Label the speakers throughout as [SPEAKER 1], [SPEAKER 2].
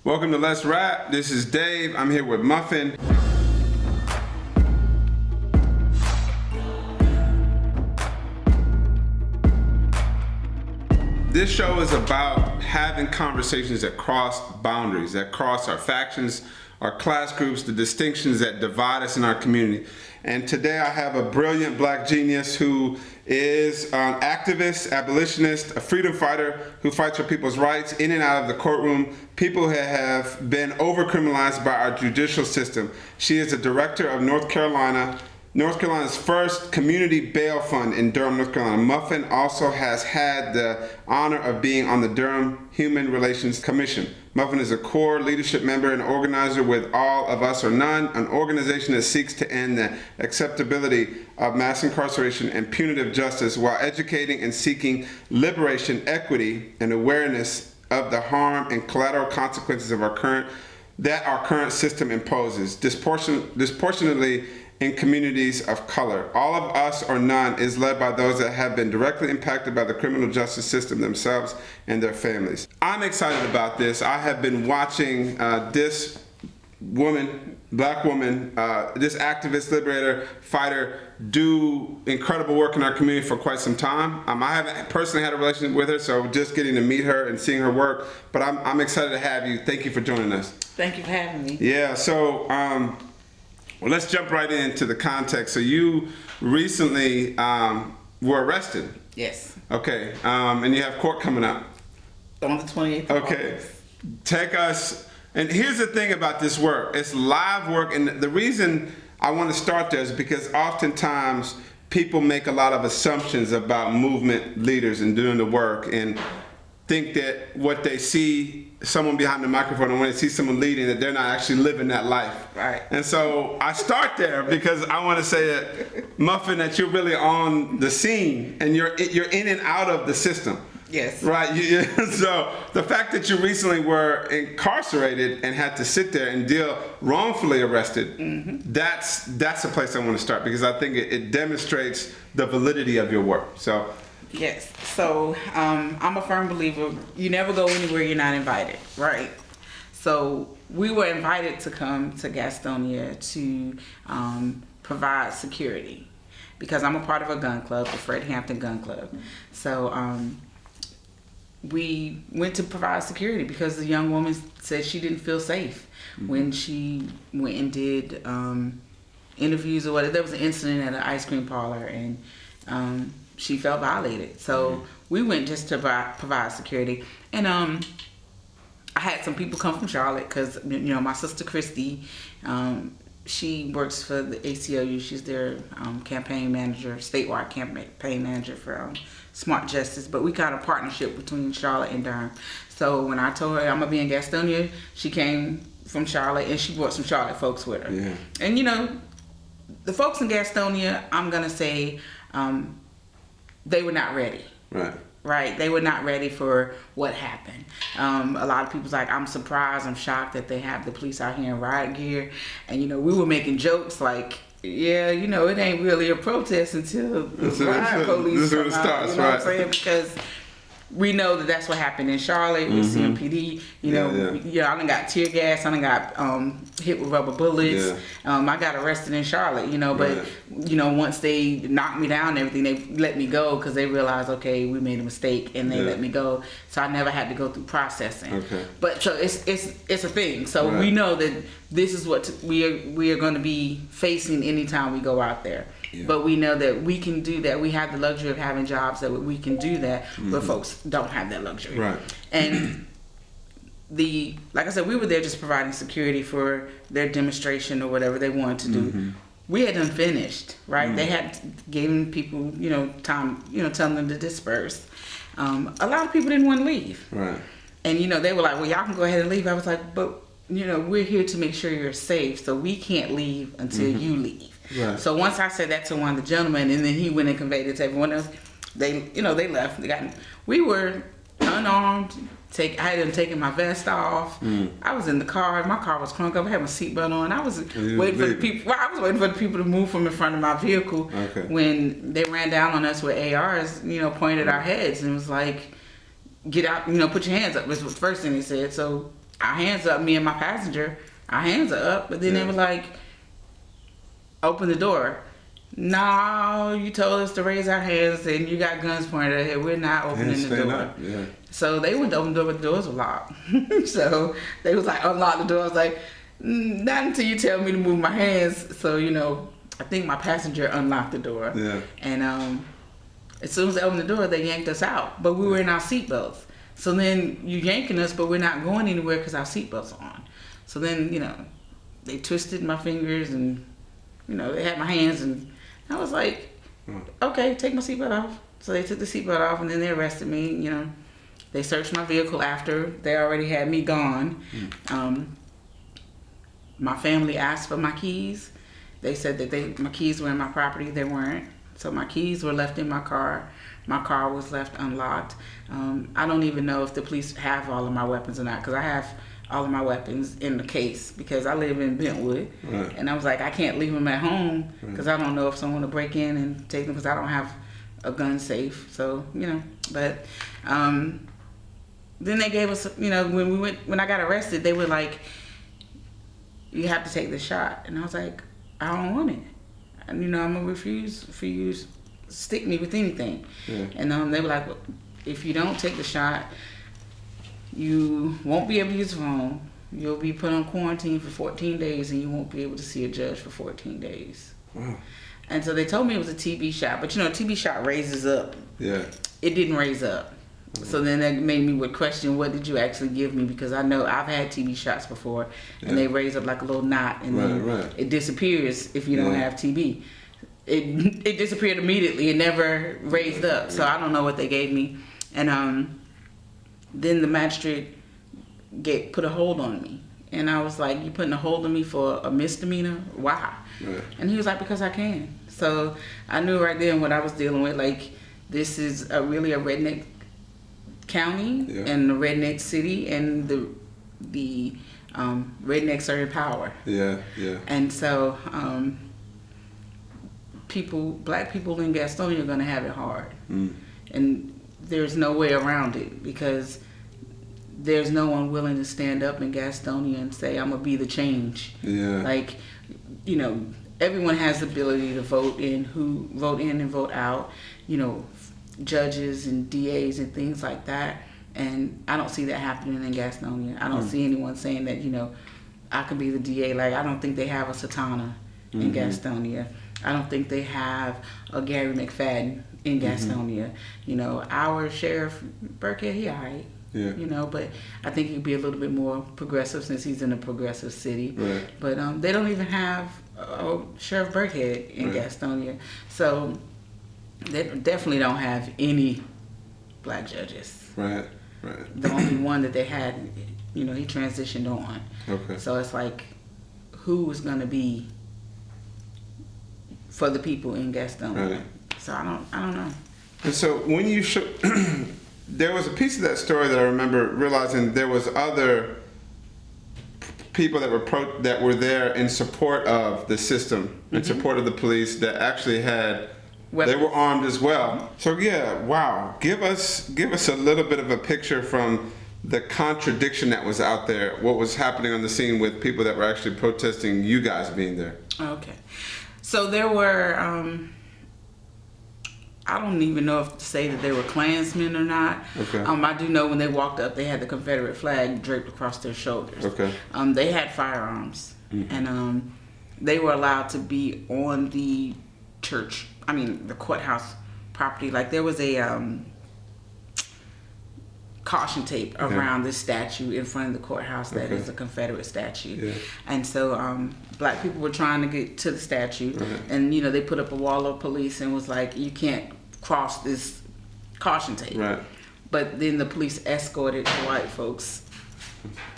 [SPEAKER 1] Welcome to Let's Rap. This is Dave. I'm here with Muffin. This show is about having conversations that cross boundaries, that cross our factions, our class groups, the distinctions that divide us in our community. And today I have a brilliant black genius who is an activist, abolitionist, a freedom fighter who fights for people's rights in and out of the courtroom, people who have been over-criminalized by our judicial system. She is the director of North Carolina's first community bail fund in Durham, North Carolina. Muffin also has had the honor of being on the Durham Human Relations Commission. Muffin is a core leadership member and organizer with All of Us or None, an organization that seeks to end the acceptability of mass incarceration and punitive justice while educating and seeking liberation, equity, and awareness of the harm and collateral consequences of our current system imposes, disproportionately in communities of color. All of Us or None is led by those that have been directly impacted by the criminal justice system themselves and their families. I'm excited about this. I have been watching this woman, black woman, this activist, liberator, fighter, do incredible work in our community for quite some time. I haven't personally had a relationship with her, so just getting to meet her and seeing her work, but I'm excited to have you. Thank you for joining us.
[SPEAKER 2] Thank you for having me.
[SPEAKER 1] Yeah, so well, let's jump right into the context. So you recently were arrested.
[SPEAKER 2] Yes.
[SPEAKER 1] Okay, and you have court coming up.
[SPEAKER 2] On the 28th.
[SPEAKER 1] Okay, take us, and here's the thing about this work. It's live work, and the reason I want to start there is because oftentimes people make a lot of assumptions about movement leaders and doing the work and think that what they see someone behind the microphone and when they see someone leading that they're not actually living that life.
[SPEAKER 2] Right.
[SPEAKER 1] And so I start there because I want to say that Muffin, that you're really on the scene and you're in and out of the system.
[SPEAKER 2] Yes.
[SPEAKER 1] Right. So the fact that you recently were incarcerated and had to sit there and deal wrongfully arrested, that's a place I want to start because I think it demonstrates the validity of your work. So.
[SPEAKER 2] Yes. So I'm a firm believer. You never go anywhere you're not invited, right? So we were invited to come to Gastonia to provide security because I'm a part of a gun club, the Fred Hampton Gun Club. So we went to provide security because the young woman said she didn't feel safe when she went and did interviews or whatever. There was an incident at an ice cream parlor and she felt violated. So we went just to provide security. And I had some people come from Charlotte because, my sister Christy, she works for the ACLU. She's their campaign manager, statewide campaign manager for Smart Justice. But we got a partnership between Charlotte and Durham. So when I told her I'm going to be in Gastonia, she came from Charlotte and she brought some Charlotte folks with her. Yeah. And, the folks in Gastonia, I'm going to say, they were not ready. Right. They were not ready for what happened. A lot of people's like, I'm surprised, I'm shocked that they have the police out here in riot gear. And, we were making jokes like, yeah, it ain't really a protest until the riot police come out. You know what I'm saying? Because we know that that's what happened in Charlotte with CMPD. I done got tear gas. I done got hit with rubber bullets. I got arrested in Charlotte, but, once they knocked me down and everything, they let me go because they realized, okay, we made a mistake and they let me go. So I never had to go through processing. Okay. But so it's a thing. So we know that this is what we are going to be facing anytime we go out there. Yeah. But we know that we can do that. We have the luxury of having jobs that we can do that, but folks don't have that luxury. Right. And like I said, we were there just providing security for their demonstration or whatever they wanted to do. We had them finished, right? They had given people, time, telling them to disperse. A lot of people didn't want to leave. Right. And, they were like, well, y'all can go ahead and leave. I was like, but, we're here to make sure you're safe, so we can't leave until you leave. Right. So once I said that to one of the gentlemen, and then he went and conveyed it to everyone else, they left. We were unarmed. I had them taking my vest off. I was in the car. My car was crunk up. I had my seatbelt on. I was waiting for the people. Well, I was waiting for the people to move from in front of my vehicle when they ran down on us with ARs. Pointed at our heads and was like, "Get out! Put your hands up." Was the first thing they said. So our hands up, me and my passenger, our hands are up, but then they were like, open the door. No, you told us to raise our hands and you got guns pointed at our head. We're not opening the door.
[SPEAKER 1] Yeah.
[SPEAKER 2] So they went to open the door, but the doors were locked. So they was like, unlock the door. I was like, not until you tell me to move my hands. So, I think my passenger unlocked the door.
[SPEAKER 1] Yeah.
[SPEAKER 2] And as soon as they opened the door, they yanked us out. But we were in our seatbelts. So then you yanking us, but we're not going anywhere because our seatbelts are on. So then, they twisted my fingers and, they had my hands, and I was like, okay, take my seatbelt off. So they took the seatbelt off, and then they arrested me. They searched my vehicle after they already had me gone. My family asked for my keys. They said that my keys were in my property. They weren't. So my keys were left in my car. My car was left unlocked. I don't even know if the police have all of my weapons or not, because I have all of my weapons in the case because I live in Bentwood. Right. And I was like, I can't leave them at home because I don't know if someone will break in and take them because I don't have a gun safe. So, but then they gave us, when I got arrested, they were like, you have to take the shot. And I was like, I don't want it. And, I'm going to refuse for you to stick me with anything. Yeah. And they were like, well, if you don't take the shot, you won't be able to use the phone. You'll be put on quarantine for 14 days and you won't be able to see a judge for 14 days. Wow. And so they told me it was a TB shot. But, a TB shot raises up. Yeah. It didn't raise up. So then that made me would question, what did you actually give me? Because I know I've had TB shots before, and they raise up like a little knot, and then it disappears if you don't have TB. It disappeared immediately. It never raised up. So I don't know what they gave me. And then the magistrate put a hold on me. And I was like, you putting a hold on me for a misdemeanor? Why? Right. And he was like, because I can. So I knew right then what I was dealing with. Like, this is really a redneck county and the redneck city, and the rednecks are in power. Yeah, yeah. And so black people in Gastonia are going to have it hard. And there's no way around it because there's no one willing to stand up in Gastonia and say, I'm going to be the change. Yeah. Like, everyone has the ability to vote in and vote out, judges and DAs and things like that, and I don't see that happening in Gastonia. I don't see anyone saying that I could be the DA. Like, I don't think they have a Satana in Gastonia. I don't think they have a Gary McFadden in Gastonia. Our Sheriff Burkhead, he alright. Yeah. But I think he'd be a little bit more progressive since he's in a progressive city. Right. But they don't even have Sheriff Burkhead in Gastonia. So they definitely don't have any black judges. Right, right. The only one that they had, he transitioned on. Okay. So it's like, who is going to be for the people in Gastonia? Right. So I don't know.
[SPEAKER 1] And so when you there was a piece of that story that I remember realizing there was other people that were there in support of the system, in support of the police, that actually had weapons. They were armed as well. So wow. Give us a little bit of a picture from the contradiction that was out there. What was happening on the scene with people that were actually protesting you guys being there?
[SPEAKER 2] Okay. So there were, I don't even know if to say that they were Klansmen or not. Okay. I do know when they walked up, they had the Confederate flag draped across their shoulders. Okay. They had firearms, and they were allowed to be on the the courthouse property. Like, there was a caution tape around this statue in front of the courthouse that is a Confederate statue. Yeah. And so black people were trying to get to the statue, and they put up a wall of police and was like, you can't cross this caution tape. Right. But then the police escorted the white folks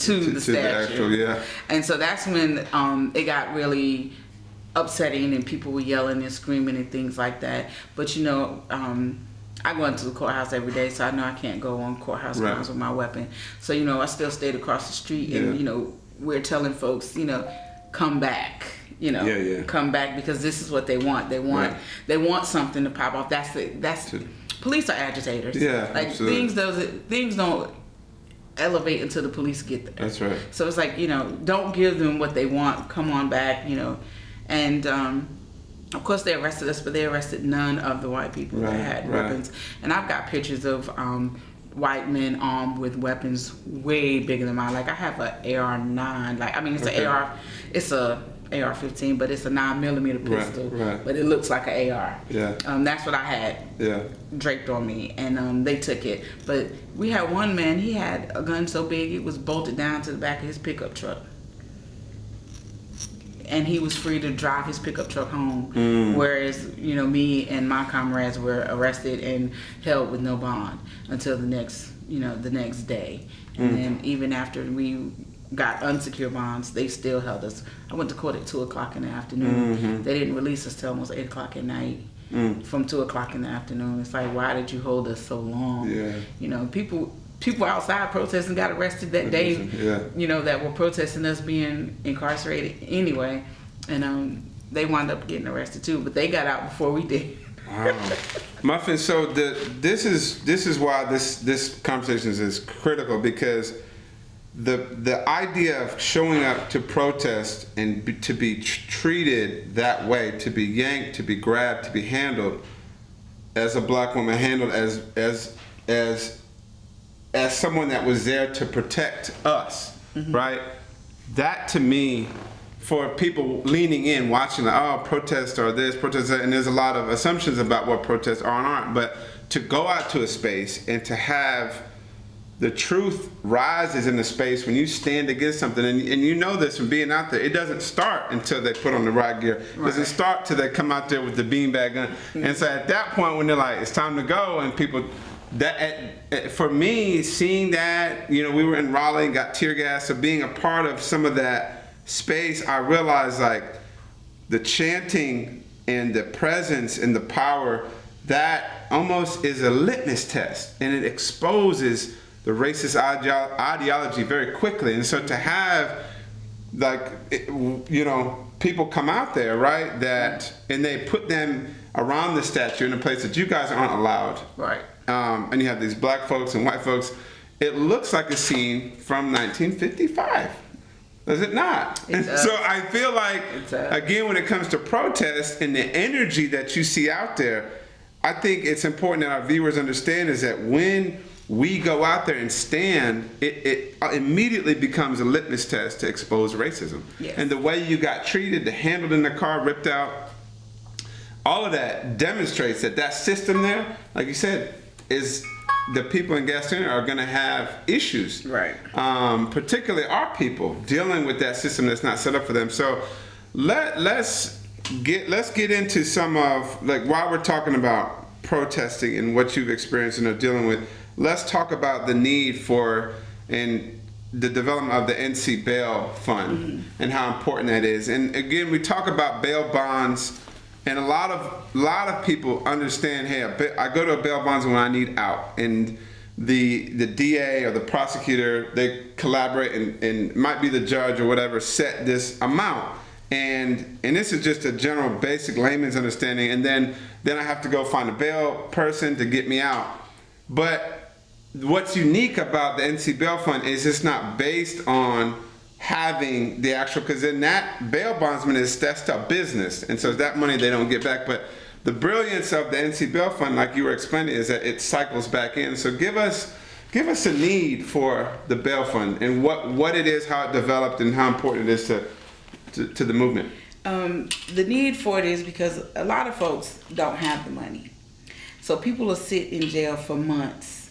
[SPEAKER 2] to the statue. The actual, and so that's when it got really upsetting and people were yelling and screaming and things like that. But I go into the courthouse every day, so I know I can't go on courthouse grounds with my weapon. So I still stayed across the street, and we're telling folks, come back. Come back, because this is what they want. They want something to pop off. Police are agitators. Yeah, like, absolutely. Things don't elevate until the police get there.
[SPEAKER 1] That's right.
[SPEAKER 2] So it's like, don't give them what they want. Come on back, And of course they arrested us, but they arrested none of the white people that had weapons. And I've got pictures of white men armed with weapons way bigger than mine. Like I have an AR-9. It's a AR-15, but it's a 9mm pistol. Right. But it looks like an AR.
[SPEAKER 1] Yeah.
[SPEAKER 2] That's what I had draped on me, and they took it. But we had one man. He had a gun so big it was bolted down to the back of his pickup truck, and he was free to drive his pickup truck home. Whereas me and my comrades were arrested and held with no bond until the next day. And then even after we got unsecured bonds, they still held us. I went to court at 2:00 in the afternoon. They didn't release us till almost 8:00 at night. From 2:00 in the afternoon. It's like, why did you hold us so long? People outside protesting got arrested that day. That were protesting us being incarcerated anyway, and they wound up getting arrested too. But they got out before we did.
[SPEAKER 1] Wow. Muffin, so this is why this conversation is critical, because the idea of showing up to protest and to be treated that way, to be yanked, to be grabbed, to be handled as a black woman, handled as someone that was there to protect us, right? That to me, for people leaning in, watching, protests are this, protests that, and there's a lot of assumptions about what protests are and aren't, but to go out to a space and to have the truth rises in the space when you stand against something, and you know this from being out there. It doesn't start until they put on the riot gear. It doesn't start till they come out there with the beanbag gun. And so at that point, when they're like, it's time to go, and people, for me, seeing that, we were in Raleigh and got tear gas, so being a part of some of that space, I realized like the chanting and the presence and the power, that almost is a litmus test, and it exposes the racist ideology very quickly. And so to have people come out there, right, and they put them around the statue in a place that you guys aren't allowed, right, and you have these black folks and white folks, it looks like a scene from 1955. Does it not? It does. So I feel like, again, when it comes to protest and the energy that you see out there, I think it's important that our viewers understand is that when we go out there and stand, it immediately becomes a litmus test to expose racism. Yes. And the way you got treated, the handle in the car ripped out, all of that demonstrates that system there, like you said, is the people in Gastonia are going to have issues. Right. Particularly our people dealing with that system that's not set up for them. So let's get into some of, like, while we're talking about protesting and what you've experienced and are dealing with, let's talk about the need for and the development of the NC bail fund and how important that is. And again, we talk about bail bonds, and a lot of people understand, hey, I go to a bail bonds when I need out, and the DA or the prosecutor, they collaborate and might be the judge or whatever, set this amount. And this is just a general basic layman's understanding, and then I have to go find a bail person to get me out. But what's unique about the NC Bail Fund is it's not based on having the actual, because then that bail bondsman that's a business, and so that money they don't get back. But the brilliance of the NC Bail Fund, like you were explaining, is that it cycles back in. So give us a need for the bail fund and what it is, how it developed, and how important it is to the movement.
[SPEAKER 2] The need for it is because a lot of folks don't have the money. So people will sit in jail for months.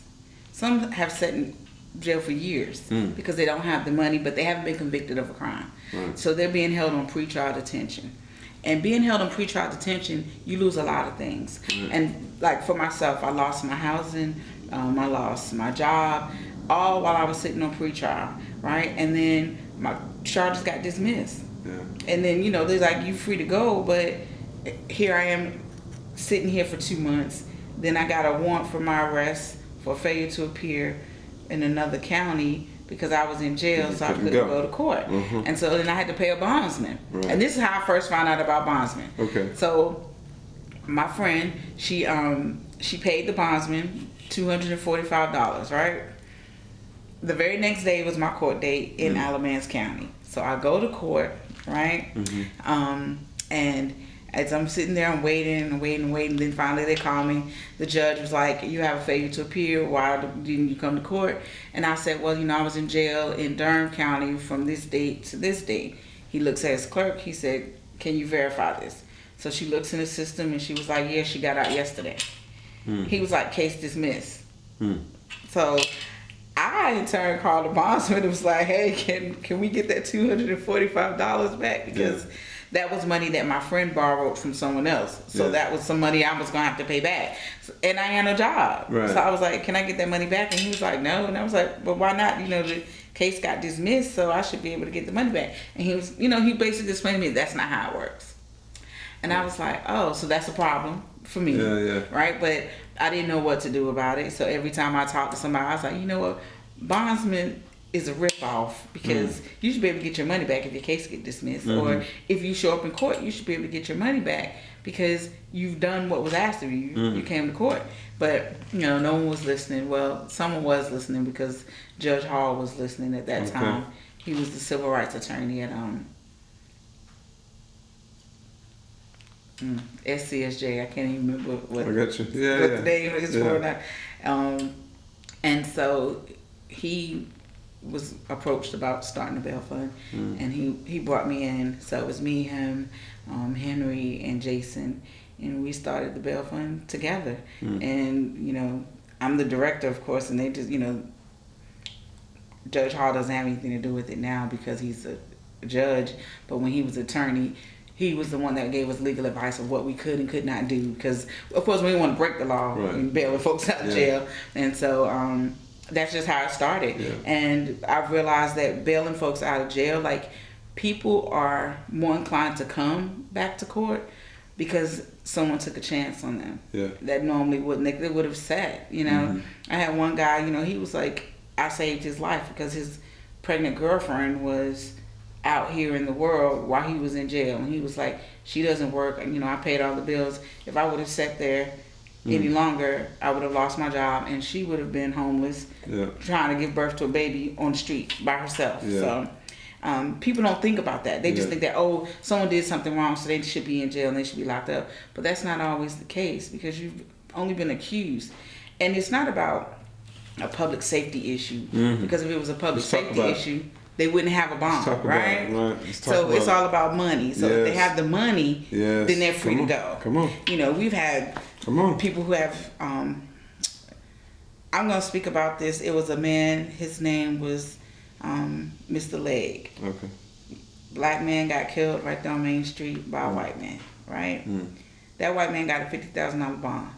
[SPEAKER 2] Some have sat in jail for years because they don't have the money, but they haven't been convicted of a crime. Right. So they're being held on pretrial detention. And being held on pretrial detention, you lose a lot of things. Right. And like for myself, I lost my housing, I lost my job, all while I was sitting on pretrial, right? And then my charges got dismissed. Yeah. And then, they're like, you free to go, but here I am sitting here for 2 months. Then I got a warrant for my arrest for failure to appear in another county because I was in jail, so I couldn't go to court. And so then I had to pay a bondsman. Right. And this is how I first found out about bondsmen. Okay. So my friend, she paid the bondsman $245, right? the very next day was my court date in Alamance County. So I go to court, right? And as I'm sitting there, I'm waiting. Then finally they call me. The judge was like, "You have a failure to appear. Why didn't you come to court?" And I said, "Well, I was in jail in Durham County from this date to this date." He looks at his clerk. He said, "Can you verify this?" So she looks in the system and she was like, "Yeah, she got out yesterday." He was like, "Case dismissed." So I in turn called the bondsman and was like, "Hey, can we get that $245 back? Because that was money that my friend borrowed from someone else. So that was some money I was going to have to pay back. And I had no job."
[SPEAKER 1] Right.
[SPEAKER 2] So I was like, "Can I get that money back?" And he was like, "No." And I was like, "But why not? The case got dismissed, so I should be able to get the money back." And he was, he basically explained to me that's not how it works. And I was like, "Oh, so that's a problem for me." Right? But I didn't know what to do about it. So every time I talked to somebody, I was like, "You know what? Bondsman is a ripoff, because you should be able to get your money back if your case get dismissed, or if you show up in court, you should be able to get your money back because you've done what was asked of you. You came to court." But no one was listening. Well, someone was listening, because Judge Hall was listening at that time. He was the civil rights attorney at SCSJ. I can't even remember what
[SPEAKER 1] I got you.
[SPEAKER 2] what the name is for now. And so he was approached about starting a bail fund, and he brought me in. So it was me, him, Henry, and Jason, and we started the bail fund together. And I'm the director, of course, and they just Judge Hall doesn't have anything to do with it now because he's a judge. But when he was attorney, he was the one that gave us legal advice of what we could and could not do, because of course we didn't want to break the law and bailing folks out of jail. And so that's just how it started. And I've realized that bailing folks out of jail, like, people are more inclined to come back to court because someone took a chance on them that normally wouldn't. They would have sat. I had one guy, he was like, I saved his life because his pregnant girlfriend was out here in the world while he was in jail, and he was like, "She doesn't work, I paid all the bills. If I would have sat there any longer, I would have lost my job, and she would have been homeless, trying to give birth to a baby on the street by herself." So people don't think about that. They just think that, oh, someone did something wrong, so they should be in jail and they should be locked up. But that's not always the case, because you've only been accused. And it's not about a public safety issue, because if it was a public safety issue, they wouldn't have a bond, right? So it's all about money. So if they have the money, then they're free to go.
[SPEAKER 1] Come on.
[SPEAKER 2] We've had people who have, I'm going to speak about this. It was a man, his name was Mr. Leg.
[SPEAKER 1] Okay.
[SPEAKER 2] Black man got killed right down Main Street by a white man, right? That white man got a $50,000 bond.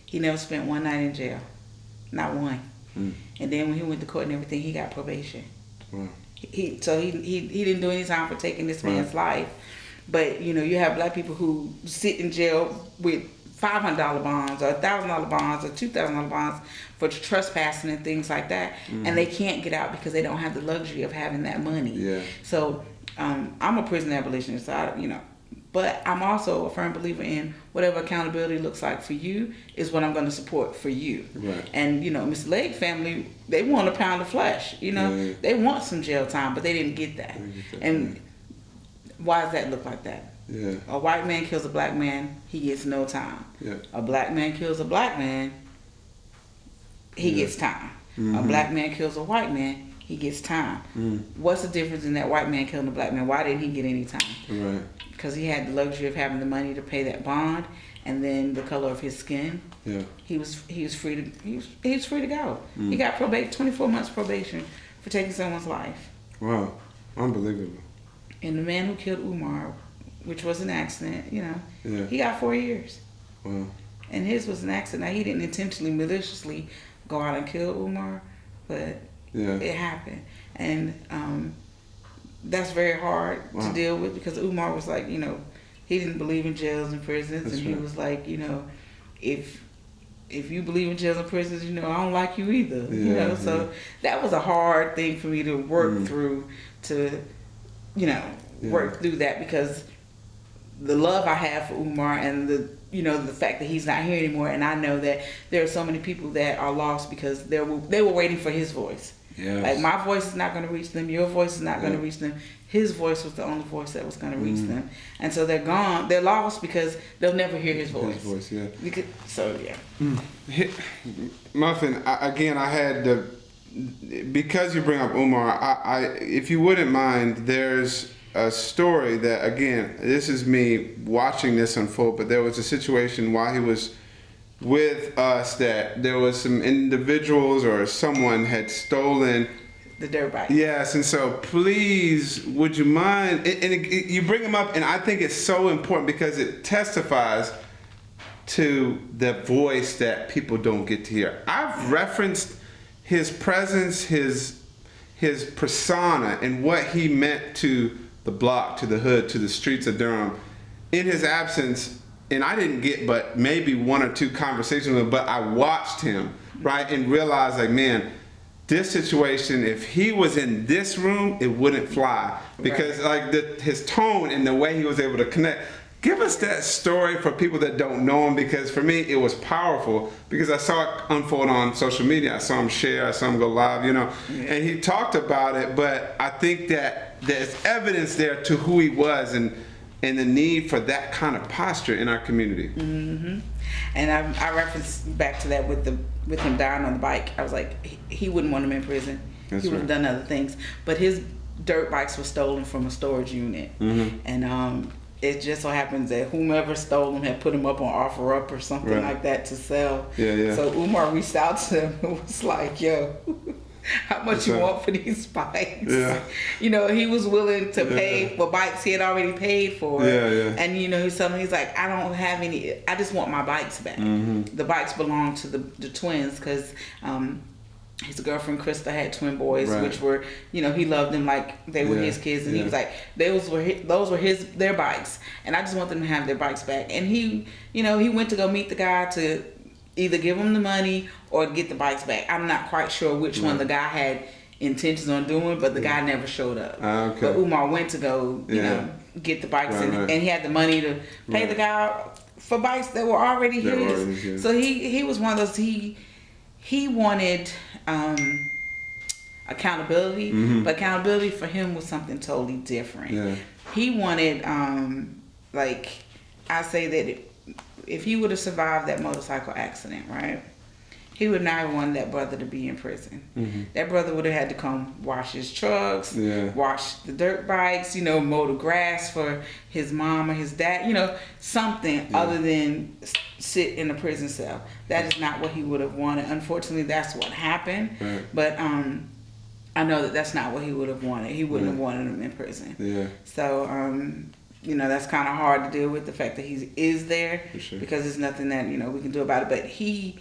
[SPEAKER 2] He never spent one night in jail. Not one. And then when he went to court and everything, he got probation.
[SPEAKER 1] Wow.
[SPEAKER 2] He didn't do any time for taking this man's life. But you have black people who sit in jail with $500 bonds or $1,000 bonds or $2,000 bonds for trespassing and things like that, and they can't get out because they don't have the luxury of having that money. So I'm a prison abolitionist, but I'm also a firm believer in whatever accountability looks like for you is what I'm going to support for you. And Mr. Leg family, they want a pound of flesh. They want some jail time, but they didn't get that. And why does that look like that? A white man kills a black man, he gets no time. A black man kills a black man, he gets time. A black man kills a white man, he gets time. What's the difference in that white man killing a black man? Why didn't he get any time? Because he had the luxury of having the money to pay that bond, and then the color of his skin. He was free to go. He got 24 months probation for taking someone's life.
[SPEAKER 1] Wow, unbelievable.
[SPEAKER 2] And the man who killed Umar, which was an accident, he got 4 years.
[SPEAKER 1] Wow.
[SPEAKER 2] And his was an accident. Now, he didn't intentionally, maliciously go out and kill Umar, but it happened. And that's very hard to deal with, because Umar was like, he didn't believe in jails and prisons. He was like, if you believe in jails and prisons, I don't like you either. So that was a hard thing for me to work through, to, work through that, because the love I have for Umar and the fact that he's not here anymore, and I know that there are so many people that are lost because they were waiting for his voice.
[SPEAKER 1] Yes.
[SPEAKER 2] Like my voice is not going to reach them. Your voice is not going to reach them. His voice was the only voice that was going to reach them. And so they're gone. They're lost because they'll never hear his voice.
[SPEAKER 1] His voice, yeah.
[SPEAKER 2] So, yeah.
[SPEAKER 1] Muffin, I had the, because you bring up Umar, if you wouldn't mind, there's a story that, again, this is me watching this unfold, but there was a situation while he was with us that there was some individuals or someone had stolen
[SPEAKER 2] the dirt bike.
[SPEAKER 1] Yes, and so please, would you mind, you bring them up, and I think it's so important because it testifies to the voice that people don't get to hear. I've referenced his presence, his persona, and what he meant to the block, to the hood, to the streets of Durham in his absence, and I didn't get but maybe one or two conversations with him, but I watched him, right, and realized, like, man, this situation, if he was in this room, it wouldn't fly. Because his tone and the way he was able to connect. Give us that story for people that don't know him, because for me, it was powerful because I saw it unfold on social media. I saw him share, I saw him go live, and he talked about it, but I think that there's evidence there to who he was and the need for that kind of posture in our community.
[SPEAKER 2] Mm-hmm. And I referenced back to that with him dying on the bike. I was like, he wouldn't want him in prison.
[SPEAKER 1] That's
[SPEAKER 2] he would have done other things. But his dirt bikes were stolen from a storage unit. Mm-hmm. And it just so happens that whomever stole them had put them up on OfferUp or something like that to sell.
[SPEAKER 1] Yeah.
[SPEAKER 2] So Umar reached out to him and was like, yo, how much you want for these bikes?
[SPEAKER 1] Yeah.
[SPEAKER 2] He was willing to pay for bikes he had already paid for.
[SPEAKER 1] Yeah.
[SPEAKER 2] And he's telling me, he's like, I don't have any, I just want my bikes back. Mm-hmm. The bikes belong to the twins because his girlfriend Krista had twin boys, which were, he loved them like they were his kids, and he was like, those were their bikes, and I just want them to have their bikes back. And he went to go meet the guy to either give him the money or get the bikes back. I'm not quite sure which one the guy had intentions on doing, but the guy never showed up.
[SPEAKER 1] Okay.
[SPEAKER 2] But Umar went to go, get the bikes, and he had the money to pay the guy for bikes that were already his. So he was one of those. He wanted accountability, but accountability for him was something totally different. Yeah. He wanted, I say that if he would have survived that motorcycle accident, right, he would not have wanted that brother to be in prison. Mm-hmm. That brother would have had to come wash his trucks, wash the dirt bikes, mow the grass for his mom or his dad, something other than sit in a prison cell. That is not what he would have wanted. Unfortunately, that's what happened. Right. But I know that that's not what he would have wanted. He wouldn't have wanted him in prison. Yeah. So, that's kind of hard to deal with, the fact that he is there, because there's nothing that, we can do about it. But he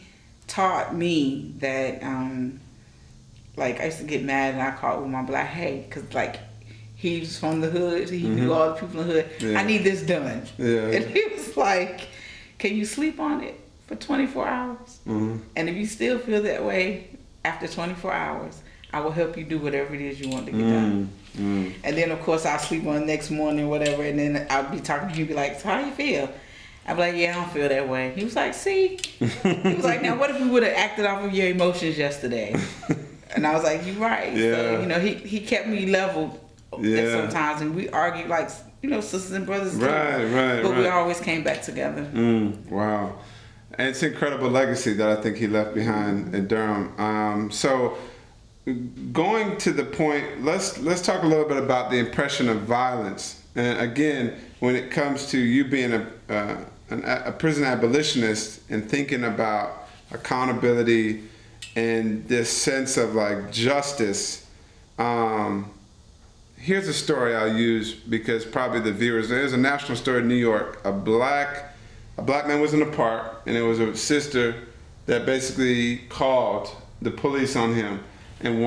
[SPEAKER 2] taught me that, I used to get mad and I called with my black, hey, because, he's from the hood. He knew all the people in the hood. Yeah. I need this done. Yeah. And he was like, can you sleep on it for 24 hours? Mm-hmm. And if you still feel that way after 24 hours, I will help you do whatever it is you want to get done. Mm. And then, of course, I'll sleep on the next morning or whatever, and then I'll be talking to him, be like, so how you feel? I'll be like, yeah, I don't feel that way. He was like, see? He was like, now what if we would have acted off of your emotions yesterday? And I was like, you're right. Yeah. So, he kept me leveled sometimes, and we argued like, sisters and brothers.
[SPEAKER 1] Right.
[SPEAKER 2] But we always came back together.
[SPEAKER 1] Wow. And it's an incredible legacy that I think he left behind in Durham. So going to the point, let's talk a little bit about the impression of violence. And again, when it comes to you being a prison abolitionist and thinking about accountability and this sense of justice, here's a story I'll use because probably the viewers, there's a national story in New York. A black man was in a park, and it was a sister that basically called the police on him and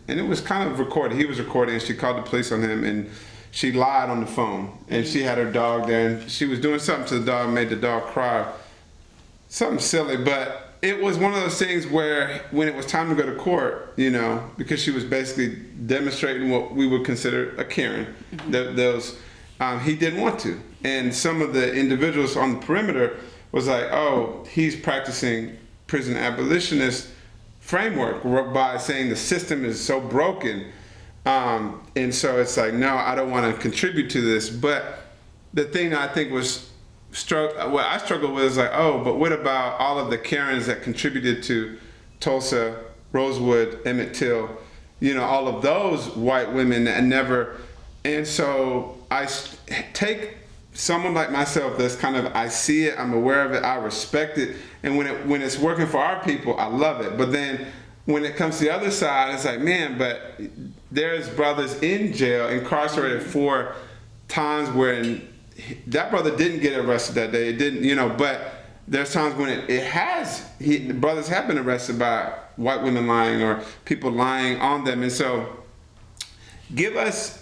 [SPEAKER 1] it was kind of recorded. He was recording, and she called the police on him, and she lied on the phone, and she had her dog there, and she was doing something to the dog, made the dog cry. Something silly, but it was one of those things where when it was time to go to court, because she was basically demonstrating what we would consider a Karen, he didn't want to. And some of the individuals on the perimeter was like, oh, he's practicing prison abolitionist framework by saying the system is so broken. And so it's like, no, I don't want to contribute to this. But the thing that I think was what I struggled with is like, oh, but what about all of the Karens that contributed to Tulsa, Rosewood, Emmett Till, all of those white women that never. And so I take someone like myself that's kind of, I see it, I'm aware of it, I respect it, and when it's working for our people, I love it. But then when it comes to the other side, it's like, man, but there's brothers in jail, incarcerated for times when that brother didn't get arrested that day. It didn't, but there's times when the brothers have been arrested by white women lying or people lying on them. And so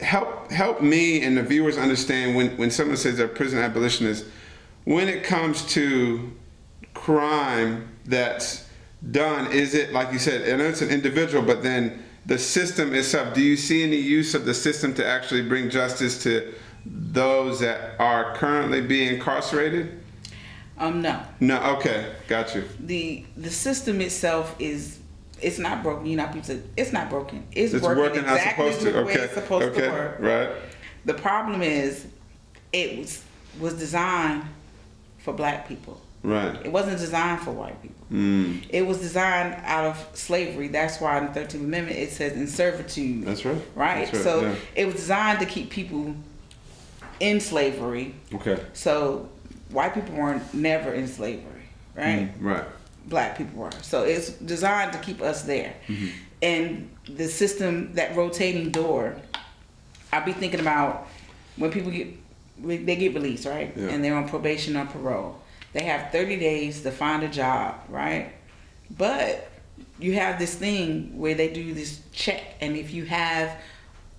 [SPEAKER 1] help me and the viewers understand when someone says they're prison abolitionists, when it comes to crime that's done, is it, like you said, I know it's an individual, but then the system itself, do you see any use of the system to actually bring justice to those that are currently being incarcerated?
[SPEAKER 2] No.
[SPEAKER 1] No, okay, got you.
[SPEAKER 2] The system itself it's not broken. People say it's not broken. It's
[SPEAKER 1] working
[SPEAKER 2] exactly
[SPEAKER 1] how it's supposed to.
[SPEAKER 2] the way it's supposed to work.
[SPEAKER 1] Right.
[SPEAKER 2] The problem is it was designed for black people.
[SPEAKER 1] Right.
[SPEAKER 2] It wasn't designed for white people. It was designed out of slavery. That's why in the 13th Amendment it says in servitude.
[SPEAKER 1] That's right.
[SPEAKER 2] Right?
[SPEAKER 1] That's right.
[SPEAKER 2] So
[SPEAKER 1] yeah.
[SPEAKER 2] It was designed to keep people in slavery.
[SPEAKER 1] Okay.
[SPEAKER 2] So white people weren't never in slavery, right?
[SPEAKER 1] Right.
[SPEAKER 2] Black people were. So it's designed to keep us there. Mm-hmm. And the system, that rotating door, I'll be thinking about when people get released, right?
[SPEAKER 1] Yeah.
[SPEAKER 2] And they're on probation or parole. They have 30 days to find a job, right? But you have this thing where they do this check, and if you have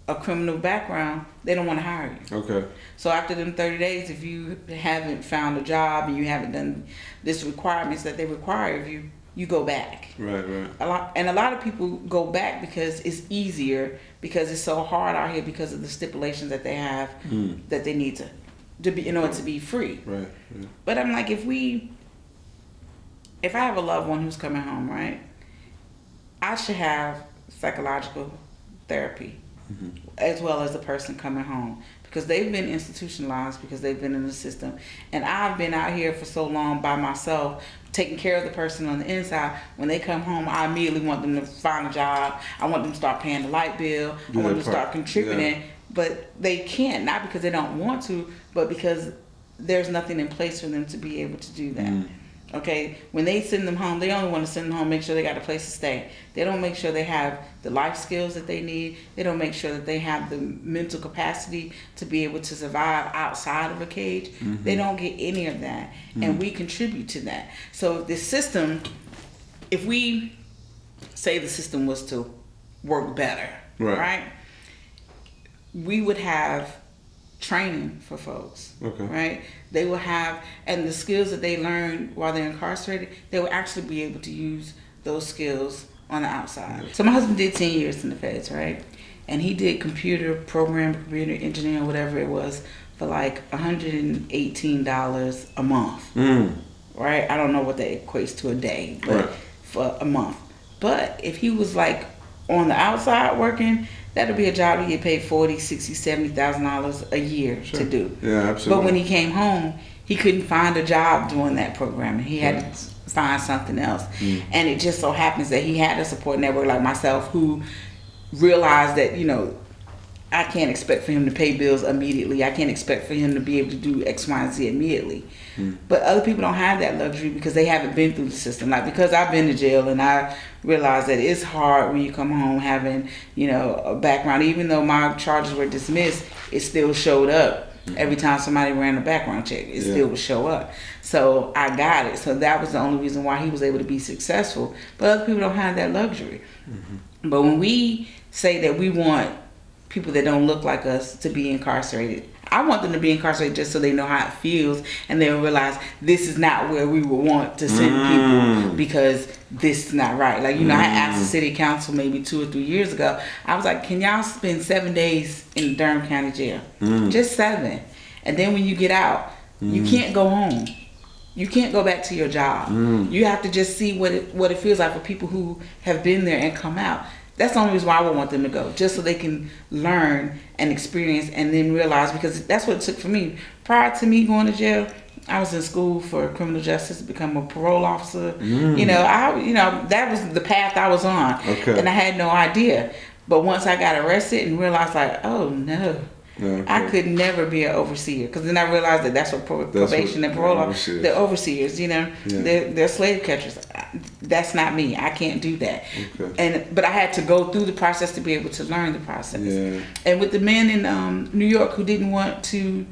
[SPEAKER 2] a criminal background, they don't want to hire you.
[SPEAKER 1] Okay.
[SPEAKER 2] So after them 30 days, if you haven't found a job and you haven't done this requirements that they require of you, you go back.
[SPEAKER 1] Right.
[SPEAKER 2] A lot of people go back because it's easier, because it's so hard out here because of the stipulations that they have that they need to be in order to be free.
[SPEAKER 1] Right. Yeah.
[SPEAKER 2] But I'm like, if I have a loved one who's coming home, right, I should have psychological therapy as well as the person coming home, because they've been institutionalized, because they've been in the system, and I've been out here for so long by myself taking care of the person on the inside. When they come home, I immediately want them to find a job. I want them to start paying the light bill. I want them to start contributing. Yeah. But they can't, not because they don't want to, but because there's nothing in place for them to be able to do that. Okay, when they send them home, they only want to send them home, make sure they got a place to stay. They don't make sure they have the life skills that they need. They don't make sure that they have the mental capacity to be able to survive outside of a cage. They don't get any of that, and we contribute to that. So the system, if we say the system was to work better, right? We would have training for folks, right? They will have, and the skills that they learn while they're incarcerated, they will actually be able to use those skills on the outside. So my husband did 10 years in the feds, right? And he did computer engineering, whatever it was, for like $118 a month, right? I don't know what that equates to a day, but for a month. But if he was like on the outside working, that'll be a job he get paid $40,000, $60,000, $70,000 a year to do.
[SPEAKER 1] Yeah, absolutely.
[SPEAKER 2] But when he came home, he couldn't find a job doing that programming. He had to find something else. And it just so happens that he had a support network like myself who realized that, I can't expect for him to pay bills immediately. I can't expect for him to be able to do X, Y, and Z immediately. But other people don't have that luxury because they haven't been through the system. Like, because I've been to jail and I realized that it's hard when you come home having, a background. Even though my charges were dismissed, it still showed up. Every time somebody ran a background check, it still would show up. So I got it. So that was the only reason why he was able to be successful. But other people don't have that luxury. But when we say that we want people that don't look like us to be incarcerated, I want them to be incarcerated just so they know how it feels, and they'll realize this is not where we would want to send people because this is not right. Like, I asked the city council maybe 2 or 3 years ago, I was like, can y'all spend 7 days in Durham County Jail? Just 7. And then when you get out, you can't go home. You can't go back to your job. You have to just see what it feels like for people who have been there and come out. That's the only reason why I would want them to go, just so they can learn and experience and then realize, because that's what it took for me. Prior to me going to jail, I was in school for criminal justice to become a parole officer. That was the path I was on.
[SPEAKER 1] Okay.
[SPEAKER 2] And I had no idea. But once I got arrested and realized, like, oh no, I could never be an overseer. Because then I realized that that's what probation and parole officers, they're overseers, they're slave catchers. That's not me. I can't do that. Okay. But I had to go through the process to be able to learn the process. Yeah. And with the men in New York who didn't want to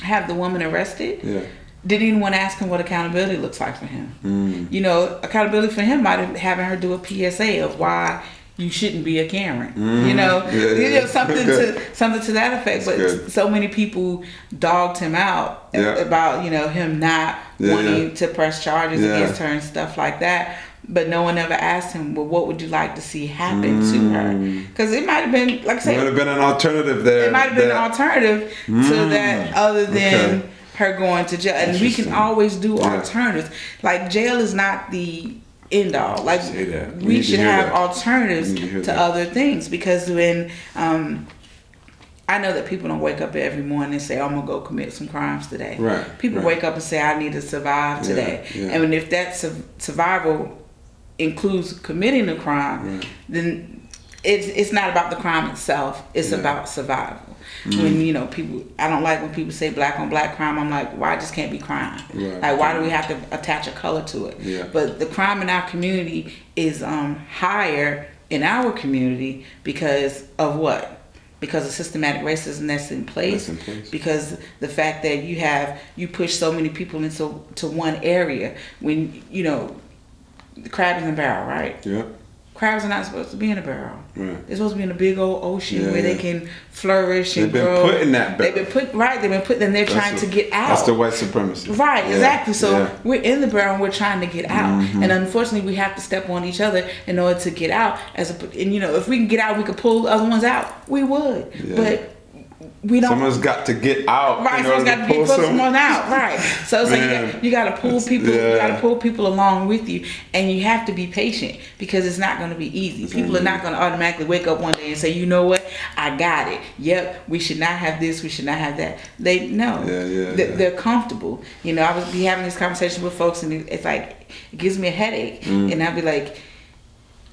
[SPEAKER 2] have the woman arrested, didn't even want to ask him what accountability looks like for him. Accountability for him might have having her do a PSA of why you shouldn't be a Karen. Something to that effect. But so many people dogged him out about him not wanting to press charges against her and stuff like that. But no one ever asked him, well, what would you like to see happen to her? Because it might have been, like I said,
[SPEAKER 1] it might have been an alternative there.
[SPEAKER 2] It might have been an alternative to that, other than her going to jail. And we can always do alternatives. Like, jail is not the end all. Like, we should have alternatives to other things, because when I know that people don't wake up every morning and say, I'm gonna go commit some crimes today. Right. People wake up and say, I need to survive today. And if that survival includes committing a crime, then it's not about the crime itself. It's about survival. When people, I don't like when people say black on black crime. I'm like, why just can't be crime? Like, why do we have to attach a color to it? But the crime in our community is higher in our community because of what? Because of systematic racism that's in place. Because the fact that you push so many people into one area. When the crab in the barrel, right? Yeah. Crabs are not supposed to be in a barrel. Right. They're supposed to be in a big old ocean where they can flourish and grow.
[SPEAKER 1] They've been put in that barrel.
[SPEAKER 2] They've been put, and they're trying to get out.
[SPEAKER 1] That's the white supremacy.
[SPEAKER 2] Right, exactly. So we're in the barrel and we're trying to get out. And unfortunately, we have to step on each other in order to get out. If we can get out, we could pull the other ones out, we would. Yeah. But we don't.
[SPEAKER 1] Someone's got to get out.
[SPEAKER 2] Right, someone's got to pull someone out. Right. So you got to pull people. You got to pull people along with you, and you have to be patient, because it's not going to be easy. People are not going to automatically wake up one day and say, you know what, I got it. Yep, we should not have this. We should not have that. They're comfortable. I would be having this conversation with folks, and it's like it gives me a headache, and I'd be like,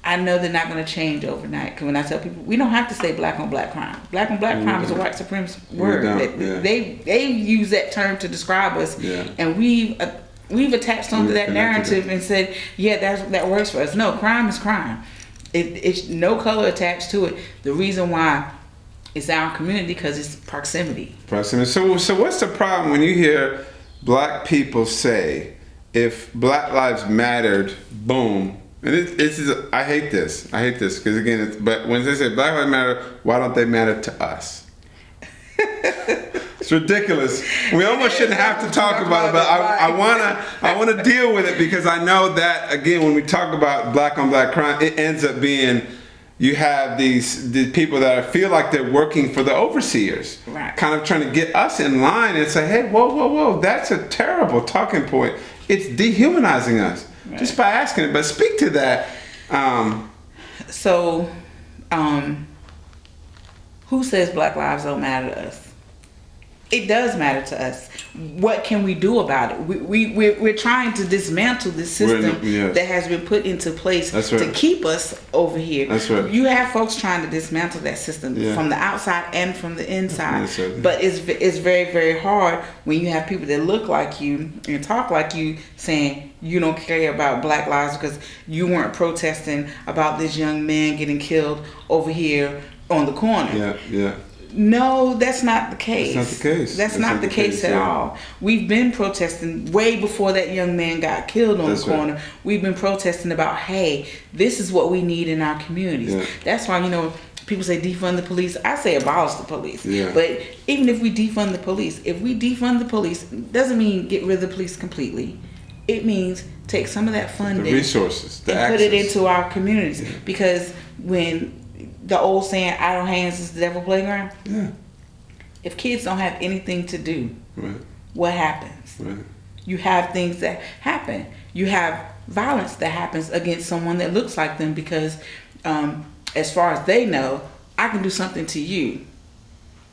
[SPEAKER 2] I know they're not going to change overnight. Because when I tell people, we don't have to say black on black crime. Black on black crime is a white supremacist word. They use that term to describe us, and we've attached onto that narrative and said, that works for us. No, crime is crime. It's no color attached to it. The reason why it's our community, because it's proximity.
[SPEAKER 1] So what's the problem when you hear black people say, if Black Lives Mattered, boom? And I hate this because again, but when they say Black Lives Matter, why don't they matter to us? It's ridiculous. We almost shouldn't have to talk about it, but I wanna deal with it, because I know that again, when we talk about black on black crime, it ends up being, you have these people that feel like they're working for the overseers, kind of trying to get us in line and say, hey, whoa, that's a terrible talking point. It's dehumanizing us. Just by asking it. But speak to that.
[SPEAKER 2] Who says black lives don't matter to us? It does matter to us. What can we do about it? We're trying to dismantle this system that has been put into place to keep us over here. That's right. You have folks trying to dismantle that system from the outside and from the inside. But it's very, very hard when you have people that look like you and talk like you saying you don't care about black lives because you weren't protesting about this young man getting killed over here on the corner. No, that's not the case. That's not the case at all. We've been protesting way before that young man got killed on the corner. Right. We've been protesting about, hey, this is what we need in our communities. That's why, people say defund the police. I say abolish the police. But even if we defund the police, doesn't mean get rid of the police completely. It means take some of that funding,
[SPEAKER 1] the resources,
[SPEAKER 2] and put it into our communities. Because when the old saying, idle hands is the devil playground. If kids don't have anything to do, what happens? you have things that happen. You have violence that happens against someone that looks like them because as far as they know, I can do something to you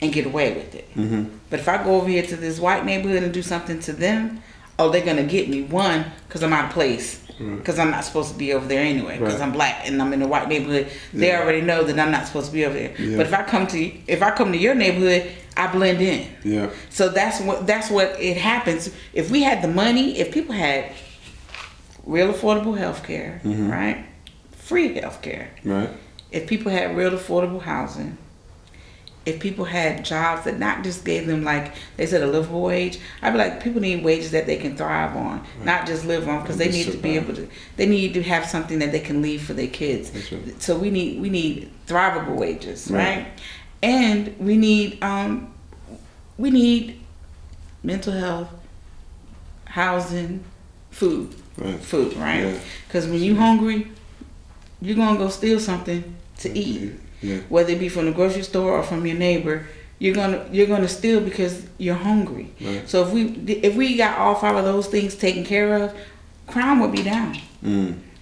[SPEAKER 2] and get away with it.
[SPEAKER 1] Mm-hmm.
[SPEAKER 2] But if I go over here to this white neighborhood and do something to them, oh, they're going to get me. One, because I'm out of place. Because I'm not supposed to be over there anyway. Because I'm black and I'm in a white neighborhood. They already know that I'm not supposed to be over there. Yeah. But if I come to your neighborhood, I blend in.
[SPEAKER 1] Yeah.
[SPEAKER 2] So that's what it happens. If we had the money, if people had real affordable health care, right? Free health care.
[SPEAKER 1] Right.
[SPEAKER 2] If people had real affordable housing, if people had jobs that not just gave them, like they said, a livable wage, I'd be like, people need wages that they can thrive on, not just live on, because they need to be able to, they need to have something that they can leave for their kids. Right. So we need thrivable wages, right? And we need mental health, housing, food, right? Because when you're hungry, you're gonna go steal something to eat. Yeah. Whether it be from the grocery store or from your neighbor, you're gonna steal because you're hungry. Right. So if we got all 5 of those things taken care of, crime would be down.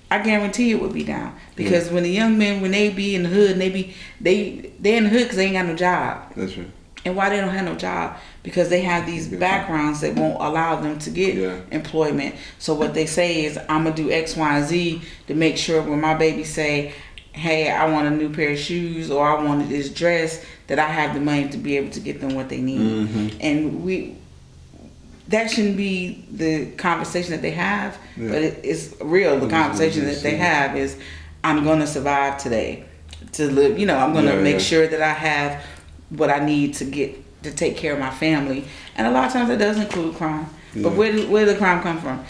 [SPEAKER 2] I guarantee it would be down because when the young men, when they be in the hood, and they in the hood because they ain't got no job.
[SPEAKER 1] That's right.
[SPEAKER 2] And why they don't have no job? Because they have these backgrounds that won't allow them to get employment. So what they say is, I'm gonna do X, Y, and Z to make sure when my baby say, hey, I want a new pair of shoes or I wanted this dress, that I have the money to be able to get them what they need. And that shouldn't be the conversation that they have, but it's real. The conversation that they have is, I'm going to survive today to live. I'm going to make sure that I have what I need to take care of my family. And a lot of times it does include crime. But where did the crime come from?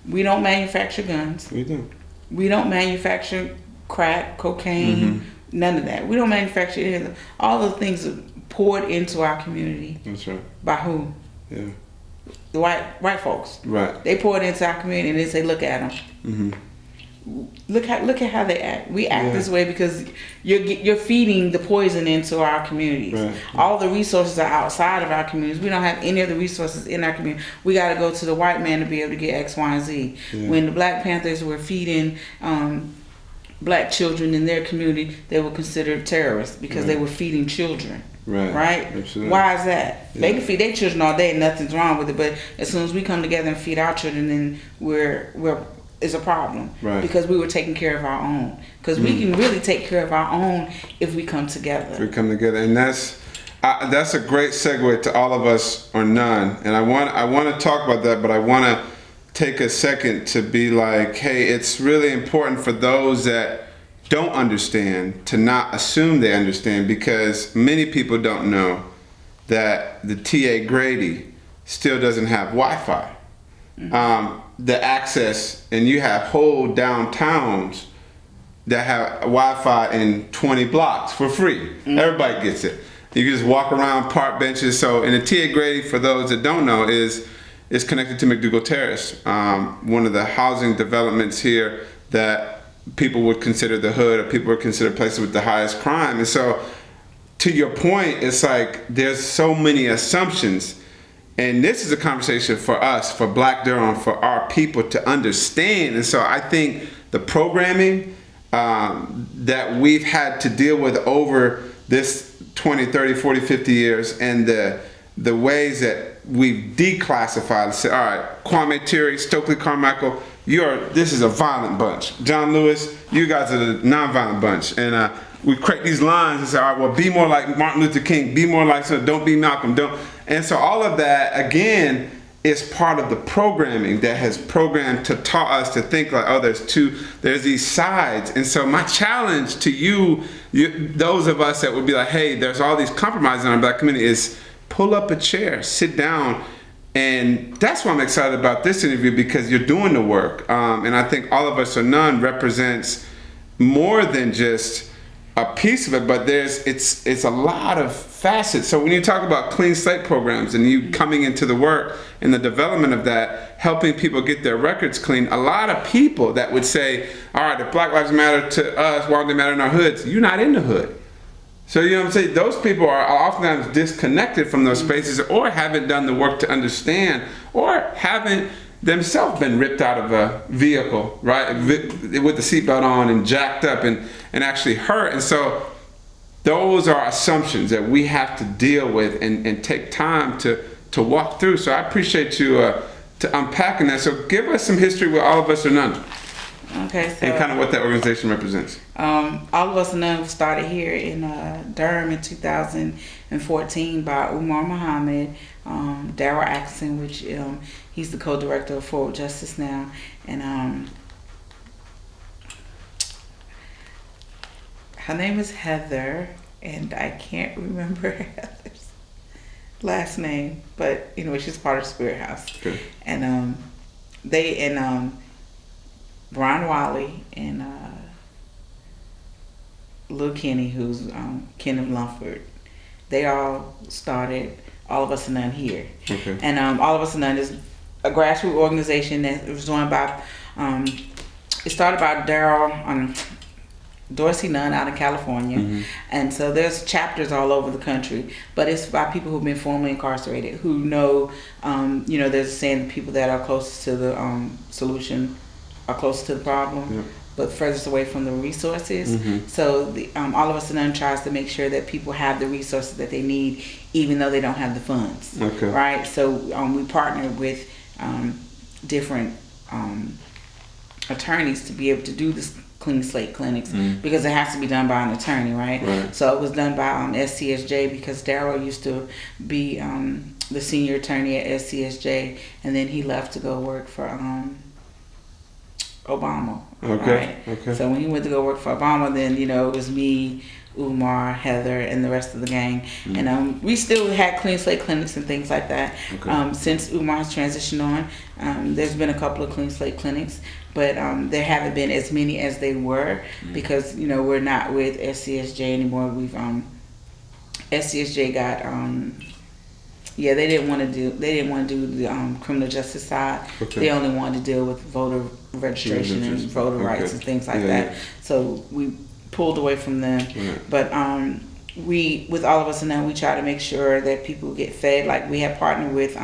[SPEAKER 2] We don't manufacture guns.
[SPEAKER 1] We don't.
[SPEAKER 2] We don't manufacture crack, cocaine, none of that. We don't manufacture anything. All those things are poured into our community.
[SPEAKER 1] That's right.
[SPEAKER 2] By who?
[SPEAKER 1] Yeah.
[SPEAKER 2] The white folks.
[SPEAKER 1] Right.
[SPEAKER 2] They pour it into our community and they say, look at them. Look at how they act. We act this way because you're feeding the poison into our communities. Right. All the resources are outside of our communities. We don't have any of the resources in our community. We got to go to the white man to be able to get X, Y, and Z. Yeah. When the Black Panthers were feeding black children in their community, they were considered terrorists because they were feeding children. Right? Absolutely. Why is that? They can feed their children all day and nothing's wrong with it, but as soon as we come together and feed our children, then it's a problem. Right. Because we were taking care of our own. Because we can really take care of our own if we come together.
[SPEAKER 1] If we come together, and that's a great segue to all of us or none. And I want to talk about that, but I want to take a second to be like, hey, it's really important for those that don't understand to not assume they understand, because many people don't know that the TA Grady still doesn't have Wi-Fi. The access, and you have whole downtowns that have Wi-Fi in 20 blocks for free. Everybody gets it. You can just walk around, park benches. So, and the TA Grady, for those that don't know, is connected to McDougal Terrace, one of the housing developments here that people would consider the hood, or people would consider places with the highest crime. And so, to your point, it's like there's so many assumptions. And this is a conversation for us, for Black Durham, for our people to understand. And so I think the programming that we've had to deal with over this 20, 30, 40, 50 years, and the ways that we've declassified, said, all right, Kwame Ture, Stokely Carmichael, this is a violent bunch. John Lewis, you guys are the nonviolent bunch. And we create these lines and say, all right, well, be more like Martin Luther King, be more like, so don't be Malcolm, don't. And so all of that, again, is part of the programming that has programmed to taught us to think like, oh, there's these sides. And so my challenge to you, those of us that would be like, hey, there's all these compromises in our Black community, is pull up a chair, sit down. And that's why I'm excited about this interview, because you're doing the work. And I think All of Us or None represents more than just a piece of it, but it's a lot of facets. So when you talk about clean slate programs and you coming into the work and the development of that, helping people get their records clean, a lot of people that would say, all right, if Black Lives Matter to us, why don't they matter in our hoods? You're not in the hood. So, you know what I'm saying? Those people are oftentimes disconnected from those spaces, or haven't done the work to understand, or haven't themselves been ripped out of a vehicle, right? With the seatbelt on and jacked up and actually hurt. And so those are assumptions that we have to deal with and take time to walk through. So I appreciate you to unpacking that. So give us some history with All of Us or None.
[SPEAKER 2] Okay, so,
[SPEAKER 1] and kind of what that organization represents.
[SPEAKER 2] All of Us or None started here in Durham in 2014 by Umar Muhammad, Daryl Atkinson, which he's the co-director of Forward Justice now, and her name is Heather, and I can't remember Heather's last name, but anyway, she's part of Spirit House.
[SPEAKER 1] Okay.
[SPEAKER 2] And they and Brian Wiley and Lil Kenny, who's Kenneth Lumford, they all started All of Us or None here.
[SPEAKER 1] Okay.
[SPEAKER 2] And All of Us or None is a grassroots organization that was joined by, it started by Dorsey Nunn out of California.
[SPEAKER 1] Mm-hmm.
[SPEAKER 2] And so there's chapters all over the country, but it's by people who've been formerly incarcerated, who know, there's a saying, the people that are closest to the solution are close to the problem,
[SPEAKER 1] Yep.
[SPEAKER 2] but furthest away from the resources.
[SPEAKER 1] Mm-hmm.
[SPEAKER 2] So the All of Us or None tries to make sure that people have the resources that they need, even though they don't have the funds.
[SPEAKER 1] Okay.
[SPEAKER 2] Right? So we partner with different attorneys to be able to do this clean slate clinics, because it has to be done by an attorney, right? So it was done by SCSJ, because Daryl used to be the senior attorney at SCSJ, and then he left to go work for Obama.
[SPEAKER 1] Okay.
[SPEAKER 2] Right?
[SPEAKER 1] Okay.
[SPEAKER 2] So when he went to go work for Obama, then it was me, Umar, Heather, and the rest of the gang. And we still had clean slate clinics and things like that.
[SPEAKER 1] Okay.
[SPEAKER 2] Since Umar has transitioned on, there's been a couple of clean slate clinics, but there haven't been as many as they were, because we're not with SCSJ anymore. We've SCSJ got they didn't want to do the criminal justice side.
[SPEAKER 1] Okay.
[SPEAKER 2] They only wanted to deal with voter registration and voter rights and things like that. So we pulled away from them.
[SPEAKER 1] Right.
[SPEAKER 2] But we, with All of Us or None, we try to make sure that people get fed. Like, we have partnered with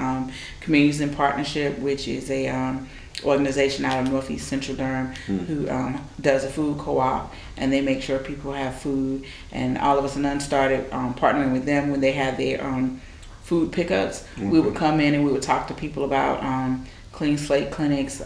[SPEAKER 2] Communities in Partnership, which is a organization out of Northeast Central Durham, who does a food co-op, and they make sure people have food. And All of Us or None started partnering with them when they had their food pickups. We would come in and we would talk to people about clean slate clinics,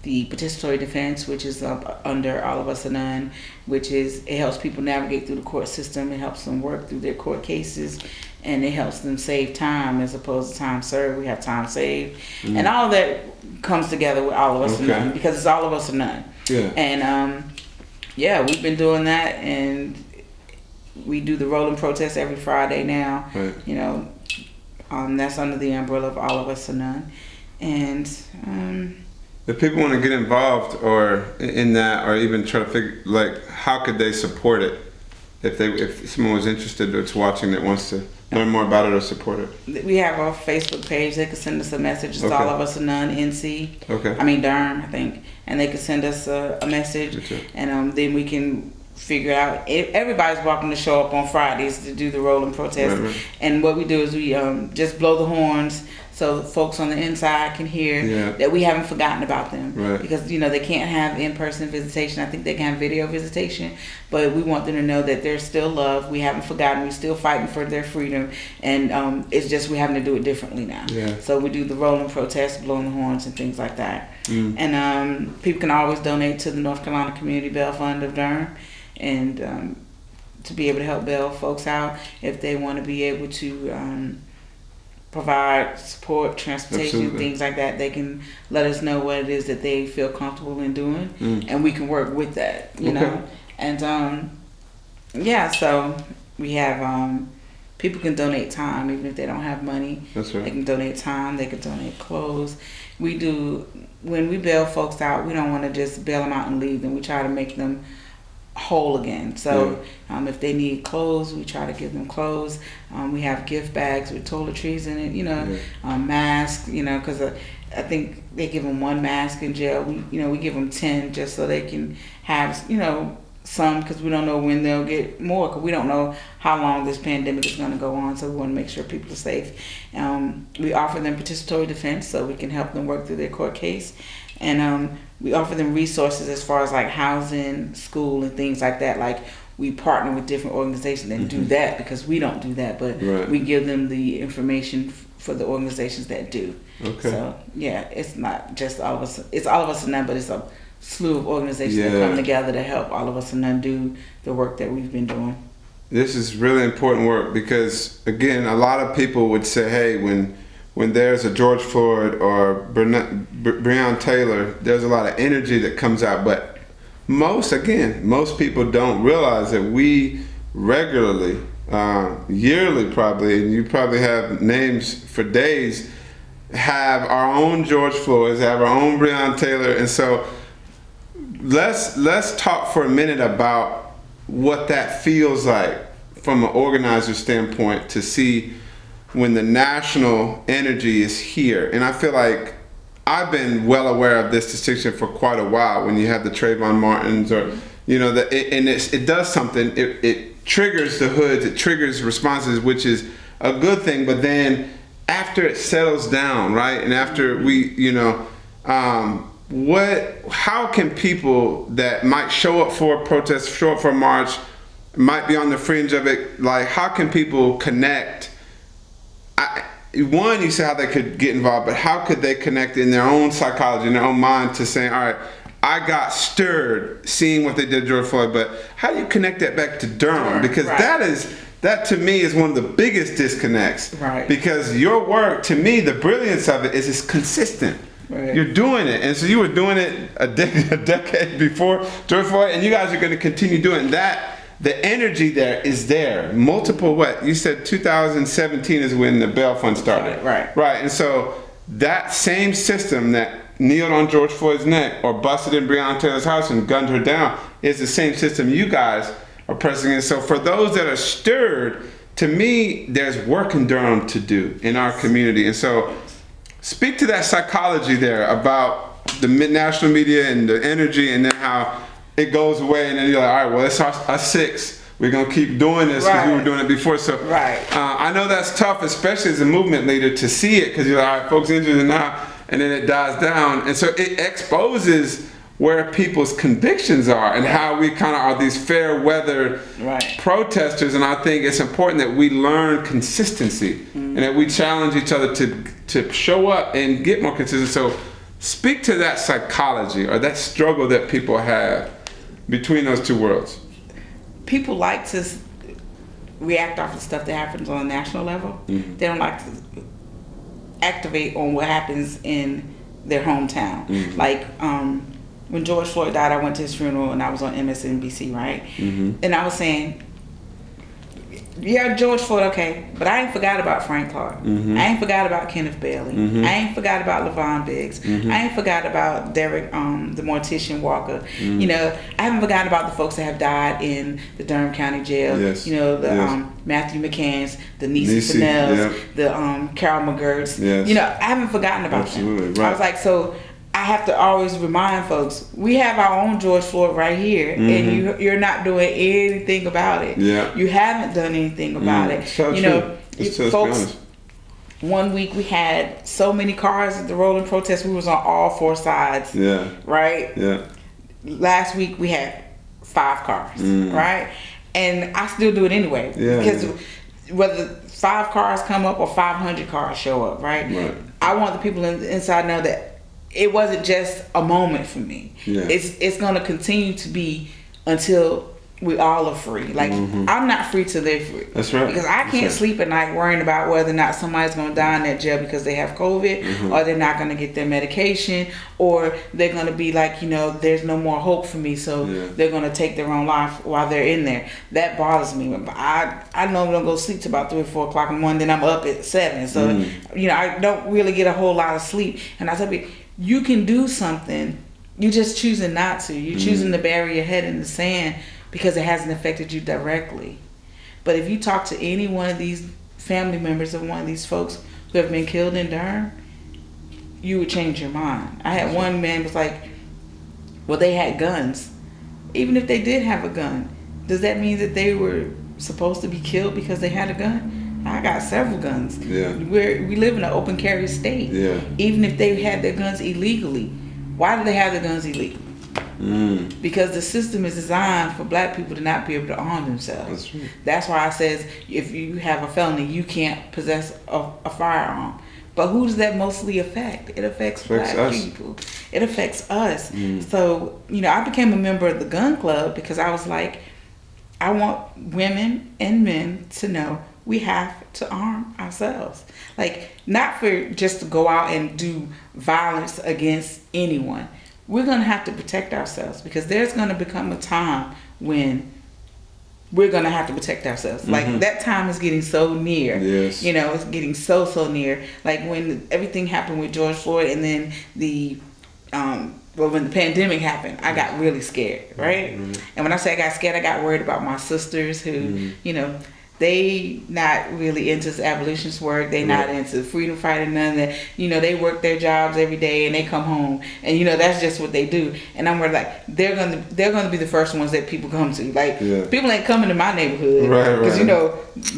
[SPEAKER 2] the participatory defense, which is under All of Us or None, which is, it helps people navigate through the court system. It helps them work through their court cases, and it helps them save time as opposed to time served. We have time saved, and all of that comes together with All of Us or None, because it's All of Us or None.
[SPEAKER 1] Yeah.
[SPEAKER 2] And we've been doing that, and we do the rolling protest every Friday now.
[SPEAKER 1] Right.
[SPEAKER 2] That's under the umbrella of All of Us or None. And
[SPEAKER 1] if people want to get involved or in that, or even try to figure, like, how could they support it if someone was interested that's watching that wants to learn more about it or support it?
[SPEAKER 2] we have a Facebook page. They can send us a message. It's
[SPEAKER 1] Okay.
[SPEAKER 2] All of Us or None NC.
[SPEAKER 1] Okay.
[SPEAKER 2] Durham, I think. And they can send us a message,
[SPEAKER 1] Okay.
[SPEAKER 2] and then we can figure out. Everybody's welcome to show up on Fridays to do the rolling protest.
[SPEAKER 1] Right.
[SPEAKER 2] And what we do is we just blow the horns, so folks on the inside can hear that we haven't forgotten about them.
[SPEAKER 1] Right.
[SPEAKER 2] Because they can't have in-person visitation. I think they can have video visitation, but we want them to know that they're still loved. We haven't forgotten. We're still fighting for their freedom, and it's just we're having to do it differently now.
[SPEAKER 1] Yeah.
[SPEAKER 2] So we do the rolling protest, blowing the horns, and things like that. And people can always donate to the North Carolina Community Bail Fund of Durham, and to be able to help bail folks out if they want to be able to provide support, transportation,
[SPEAKER 1] Absolutely.
[SPEAKER 2] things like that. They can let us know what it is that they feel comfortable in doing, and we can work with that, you know. And so we have people can donate time even if they don't have money.
[SPEAKER 1] That's right.
[SPEAKER 2] They can donate time. They can donate clothes. We do, when we bail folks out, we don't want to just bail them out and leave them. We try to make them whole again. So if they need clothes, we try to give them clothes. We have gift bags with toiletries in it, masks, because I think they give them one mask in jail. We give them 10 just so they can have, some because we don't know when they'll get more, because we don't know how long this pandemic is going to go on, so we want to make sure people are safe. We offer them participatory defense so we can help them work through their court case, and we offer them resources as far as like housing, school, and things like that. Like, we partner with different organizations and do that, because we don't do that, but we give them the information for the organizations that do. Okay. So yeah, it's not just all of us. It's all of us and none, but it's a slew of organizations that come together to help all of us and none do the work that we've been doing.
[SPEAKER 1] This is really important work, because again, a lot of people would say, hey, when there's a George Floyd or Breonna Taylor, there's a lot of energy that comes out, but most people don't realize that we regularly, yearly probably, and you probably have names for days, have our own George Floyds, have our own Breonna Taylor. And so let's talk for a minute about what that feels like from an organizer standpoint, to see when the national energy is here. And I feel like I've been well aware of this distinction for quite a while. When you have the Trayvon Martins, or it does something. It triggers the hoods. It triggers responses, which is a good thing. But then after it settles down, right, and after we, how can people that might show up for a protest, show up for a march, might be on the fringe of it, like, how can people connect? One, you say how they could get involved, but how could they connect in their own psychology, in their own mind, to saying, all right, I got stirred seeing what they did to George Floyd, but how do you connect that back to Durham? Because that to me is one of the biggest disconnects. Right. Because your work, to me, the brilliance of it is it's consistent. Right. You're doing it, and so you were doing it a decade before George Floyd, and you guys are going to continue doing that. The energy there is there. Multiple, what you said, 2017 is when the bail fund started. Right. And so that same system that kneeled on George Floyd's neck or busted in Breonna Taylor's house and gunned her down is the same system you guys are pressing in. So for those that are stirred, to me, there's work in Durham to do in our community. And so speak to that psychology there about the national media and the energy, and then how it goes away, and then you're like, all right, well, it's our six. We're going to keep doing this because we were doing it before. So I know that's tough, especially as a movement leader, to see it, because you're like, all right, folks injured now, and then it dies down. And so it exposes where people's convictions are and how we kind of are these fair weather protesters. And I think it's important that we learn consistency and that we challenge each other to show up and get more consistent. So speak to that psychology or that struggle that people have between those two worlds.
[SPEAKER 2] People like to react off of stuff that happens on a national level. Mm-hmm. They don't like to activate on what happens in their hometown. Mm-hmm. Like when George Floyd died, I went to his funeral and I was on MSNBC, right? Mm-hmm. And I was saying, yeah, George Floyd, okay, but I ain't forgot about Frank Clark. Mm-hmm. I ain't forgot about Kenneth Bailey. Mm-hmm. I ain't forgot about Levon Biggs. Mm-hmm. I ain't forgot about Derek, the mortician Walker. Mm-hmm. I haven't forgotten about the folks that have died in the Durham County Jail. Yes. Matthew McCann's, the Niecy Fennells, the Carol McGirts. Yes. I haven't forgotten about them. Right. I was like, so I have to always remind folks, we have our own George Floyd right here, mm-hmm. and you're not doing anything about it. Yeah. You haven't done anything about it. So folks, one week we had so many cars at the rolling protest, we was on all four sides. Yeah. Right? Yeah. Last week we had 5 cars, right? And I still do it anyway. Yeah. Because whether 5 cars come up or 500 cars show up, right? I want the people inside to know that it wasn't just a moment for me. Yeah. It's going to continue to be until we all are free. Like, I'm not free till they're free. That's right. Because I can't sleep at night worrying about whether or not somebody's going to die in that jail because they have COVID, or they're not going to get their medication, or they're going to be like, there's no more hope for me, so they're going to take their own life while they're in there. That bothers me. I normally don't go to sleep till about 3 or 4 o'clock in the morning, then I'm up at 7. So, I don't really get a whole lot of sleep. And I tell people, you can do something, you're just choosing not to. You're choosing to bury your head in the sand because it hasn't affected you directly. But if you talk to any one of these family members of one of these folks who have been killed in Durham, you would change your mind. I had one man was like, well, they had guns. even if they did have a gun, does that mean that they were supposed to be killed because they had a gun? I got several guns.
[SPEAKER 1] Yeah.
[SPEAKER 2] We live in an open carry state.
[SPEAKER 1] Yeah.
[SPEAKER 2] Even if they had their guns illegally, why do they have their guns illegally? Because the system is designed for black people to not be able to arm themselves.
[SPEAKER 1] That's right.
[SPEAKER 2] That's why I says if you have a felony, you can't possess a firearm. But who does that mostly affect? It affects black
[SPEAKER 1] us.
[SPEAKER 2] people. It affects us. So, I became a member of the gun club because I was like, I want women and men to know we have to arm ourselves. Like, not for just to go out and do violence against anyone. We're going to have to protect ourselves because there's going to become a time when we're going to have to protect ourselves. Like, that time is getting so near.
[SPEAKER 1] Yes.
[SPEAKER 2] It's getting so near. Like, when everything happened with George Floyd and then when the pandemic happened, I got really scared, right? And when I say I got scared, I got worried about my sisters who, they not really into abolitionist work. They not into freedom fighting, none of that. They work their jobs every day and they come home and that's just what they do. And I'm like, they're gonna be the first ones that people come to. Like, people ain't coming to my neighborhood because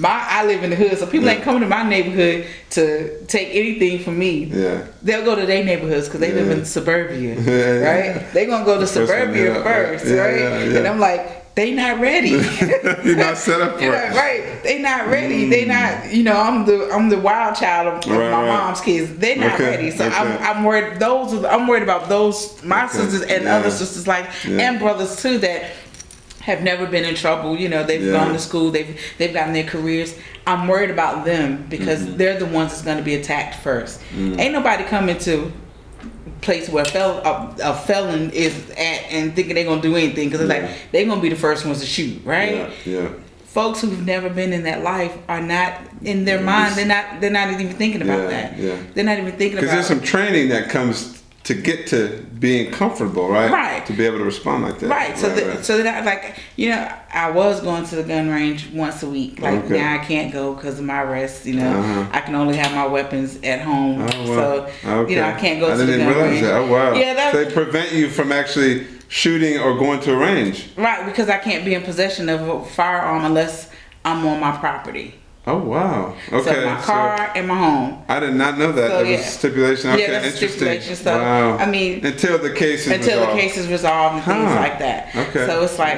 [SPEAKER 2] I live in the hood, so people ain't coming to my neighborhood to take anything from me. Yeah. They'll go to their neighborhoods because they live in suburbia, right? They gonna go to suburbia first, right? And I'm like, they not ready.
[SPEAKER 1] You're not set up for it.
[SPEAKER 2] Right. They not ready. They not, I'm the wild child of my mom's kids. They're not ready. So I'm worried I'm worried about those, my sisters and other sisters and brothers too that have never been in trouble. They've gone to school, they've gotten their careers. I'm worried about them because they're the ones that's gonna be attacked first. Ain't nobody coming to place where a felon is at and thinking they're gonna do anything because it's like they're gonna be the first ones to shoot, right? Yeah. Folks who've never been in that life are not in their mind. They're not even thinking about that. Yeah. They're not even thinking about.
[SPEAKER 1] Because there's some training that comes to get to being comfortable, right? Right. To be able to respond like that.
[SPEAKER 2] Right. So that I was going to the gun range once a week. Like now I can't go because of my arrest. I can only have my weapons at home. So I can't go to the gun range.
[SPEAKER 1] That. Oh wow. Yeah. So they prevent you from actually shooting or going to a range.
[SPEAKER 2] Right, because I can't be in possession of a firearm unless I'm on my property.
[SPEAKER 1] Oh wow! Okay,
[SPEAKER 2] so my car and my home.
[SPEAKER 1] I did not know that. That was a stipulation. Okay,
[SPEAKER 2] that's
[SPEAKER 1] interesting.
[SPEAKER 2] Stipulation. So I mean,
[SPEAKER 1] until the case is
[SPEAKER 2] resolved and things like that. Okay. So it's like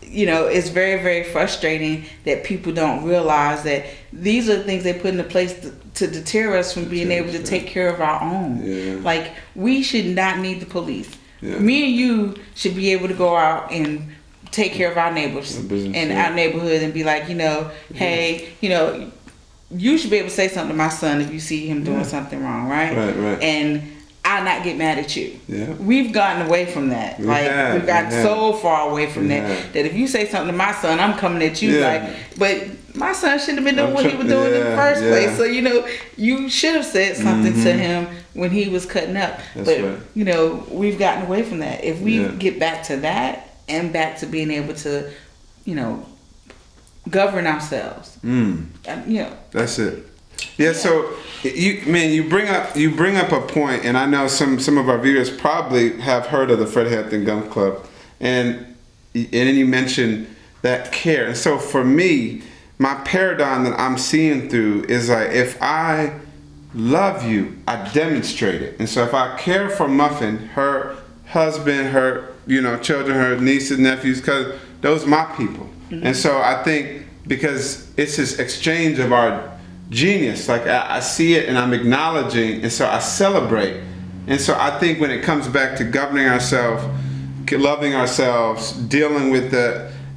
[SPEAKER 2] it's very, very frustrating that people don't realize that these are the things they put into place to deter us from being able to take care of our own. Yeah. Like, we should not need the police. Yeah. Me and you should be able to go out and take care of our neighbors and our neighborhood and be like, hey, you should be able to say something to my son if you see him doing something wrong, right? Right. And I'll not get mad at you. Yeah. We've gotten away from that. We've gotten so far away from that if you say something to my son, I'm coming at you but my son shouldn't have been doing what he was doing in the first place. So, you should have said something to him when he was cutting up. That's we've gotten away from that. If we get back to that, and back to being able to, govern ourselves.
[SPEAKER 1] That's it. Yeah. So you bring up a point, and I know some of our viewers probably have heard of the Fred Hampton Gun Club, and then you mentioned that care. And so for me, my paradigm that I'm seeing through is like, if I love you, I demonstrate it. And so if I care for Muffin, her husband, her children, her nieces, nephews, because those are my people. And so I think because it's this exchange of our genius, like I see it and I'm acknowledging, and so I celebrate. And so I think when it comes back to governing ourselves, loving ourselves, dealing with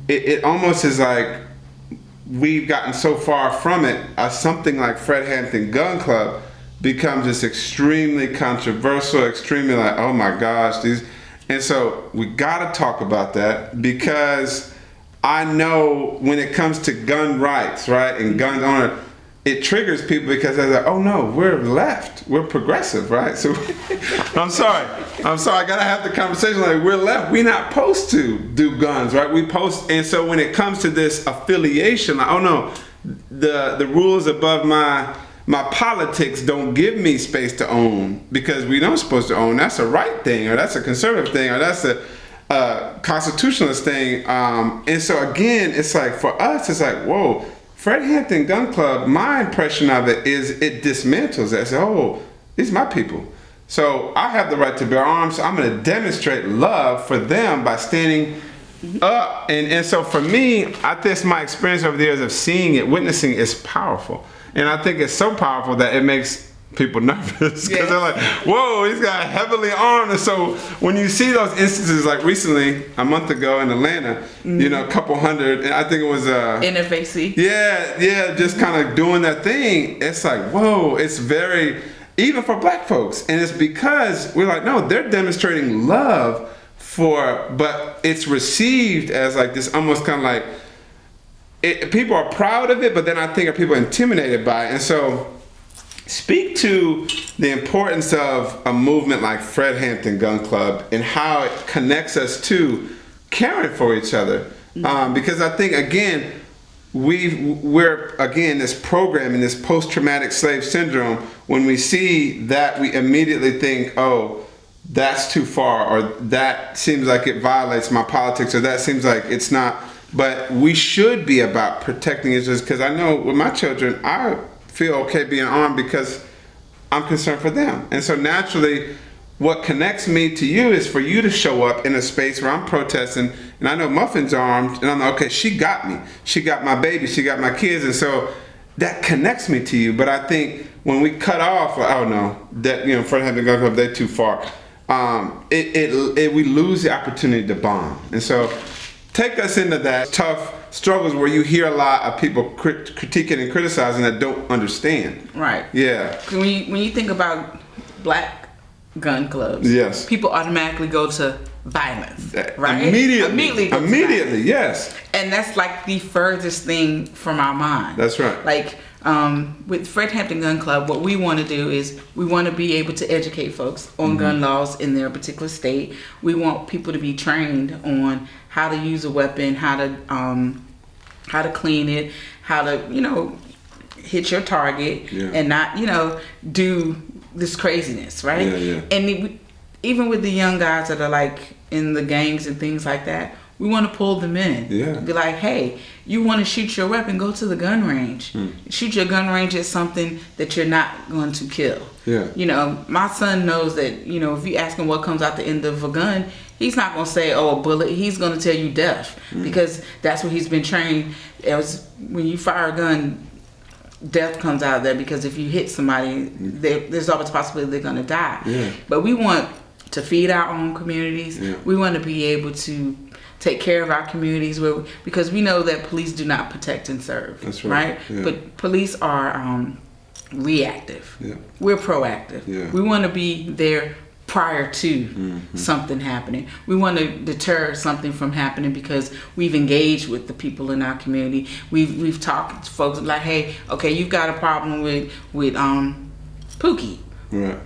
[SPEAKER 1] it almost is like we've gotten so far from it, something like Fred Hampton Gun Club becomes this extremely controversial, extremely like, oh my gosh, and so we gotta talk about that, because I know when it comes to gun rights, right, and gun owner, it triggers people because they're like, oh no, we're left, we're progressive, right? So I'm sorry, I gotta have the conversation like, we're left, we're not supposed to do guns, right? And so when it comes to this affiliation, like, oh no, the rules above my politics don't give me space to own, because we don't supposed to own. That's a right thing, or that's a conservative thing, or constitutionalist thing. And so again, it's like for us, it's like, whoa, Fred Hampton Gun Club, my impression of it is it dismantles that. So, oh, these are my people. So I have the right to bear arms. So I'm going to demonstrate love for them by standing up. And so for me, I think my experience over the years of seeing it, witnessing it is powerful. And I think it's so powerful that it makes people nervous because they're like, whoa, he's got heavily armed. And so when you see those instances, like recently, a month ago in Atlanta, you know, a couple hundred, and I think it was
[SPEAKER 2] NFAC.
[SPEAKER 1] Yeah, just kind of doing that thing. It's like, whoa, it's very, even for black folks. And it's because we're like, no, they're demonstrating love but it's received as like this almost kind of like, people are proud of it, but then I think are people intimidated by it. And so speak to the importance of a movement like Fred Hampton Gun Club and how it connects us to caring for each other. Because I think, again, we're this program in this post-traumatic slave syndrome. When we see that, we immediately think, oh, that's too far, or that seems like it violates my politics, or that seems like it's not. But we should be about protecting each other, because I know with my children, I feel okay being armed because I'm concerned for them. And so naturally, what connects me to you is for you to show up in a space where I'm protesting, and I know Muffin's armed, and I'm like, okay, she got me. She got my baby, she got my kids, and so that connects me to you. But I think when we cut off, like, oh no, that, you know, Fred Hampton Gun Club, they're too far. We lose the opportunity to bond. And so take us into that tough struggles where you hear a lot of people critiquing and criticizing that don't understand.
[SPEAKER 2] Right.
[SPEAKER 1] Yeah.
[SPEAKER 2] When you think about black gun clubs,
[SPEAKER 1] yes,
[SPEAKER 2] people automatically go to violence, right?
[SPEAKER 1] Immediately, yes.
[SPEAKER 2] And that's like the furthest thing from our mind.
[SPEAKER 1] That's right.
[SPEAKER 2] Like with Fred Hampton Gun Club, what we want to do is we want to be able to educate folks on gun laws in their particular state. We want people to be trained on how to use a weapon, how to clean it, how to, you know, hit your target, and not, you know, do this craziness, right? And even with the young guys that are like in the gangs and things like that, we want to pull them in. Be like, hey, you want to shoot your weapon, go to the gun range. Shoot your gun range at something that you're not going to kill. You know, my son knows that, you know, if you ask him what comes out the end of a gun, he's not going to say, oh, a bullet. He's going to tell you death, because that's what he's been trained. When you fire a gun, death comes out of there, because if you hit somebody, there's always a possibility they're going to die. But we want to feed our own communities. We want to be able to take care of our communities, because we know that police do not protect and serve. That's right. But police are reactive. We're proactive. We want to be there prior to something happening. We want to deter something from happening because we've engaged with the people in our community. We've talked to folks like, hey, okay, you've got a problem with Pookie. Right.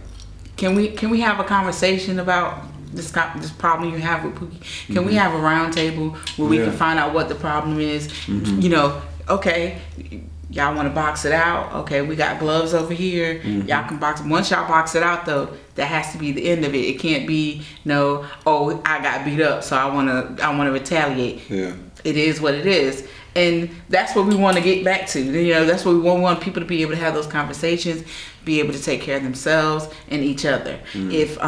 [SPEAKER 2] Can we have a conversation about this problem you have with Pookie? Can we have a round table where we can find out what the problem is? You know, okay, y'all want to box it out? Okay, we got gloves over here. Y'all can box it. Once y'all box it out, though, that has to be the end of it. It can't be oh, I got beat up, so I wanna retaliate. It is what it is. And that's what we want to get back to. You know, that's what we want people to be able to have those conversations, be able to take care of themselves and each other. If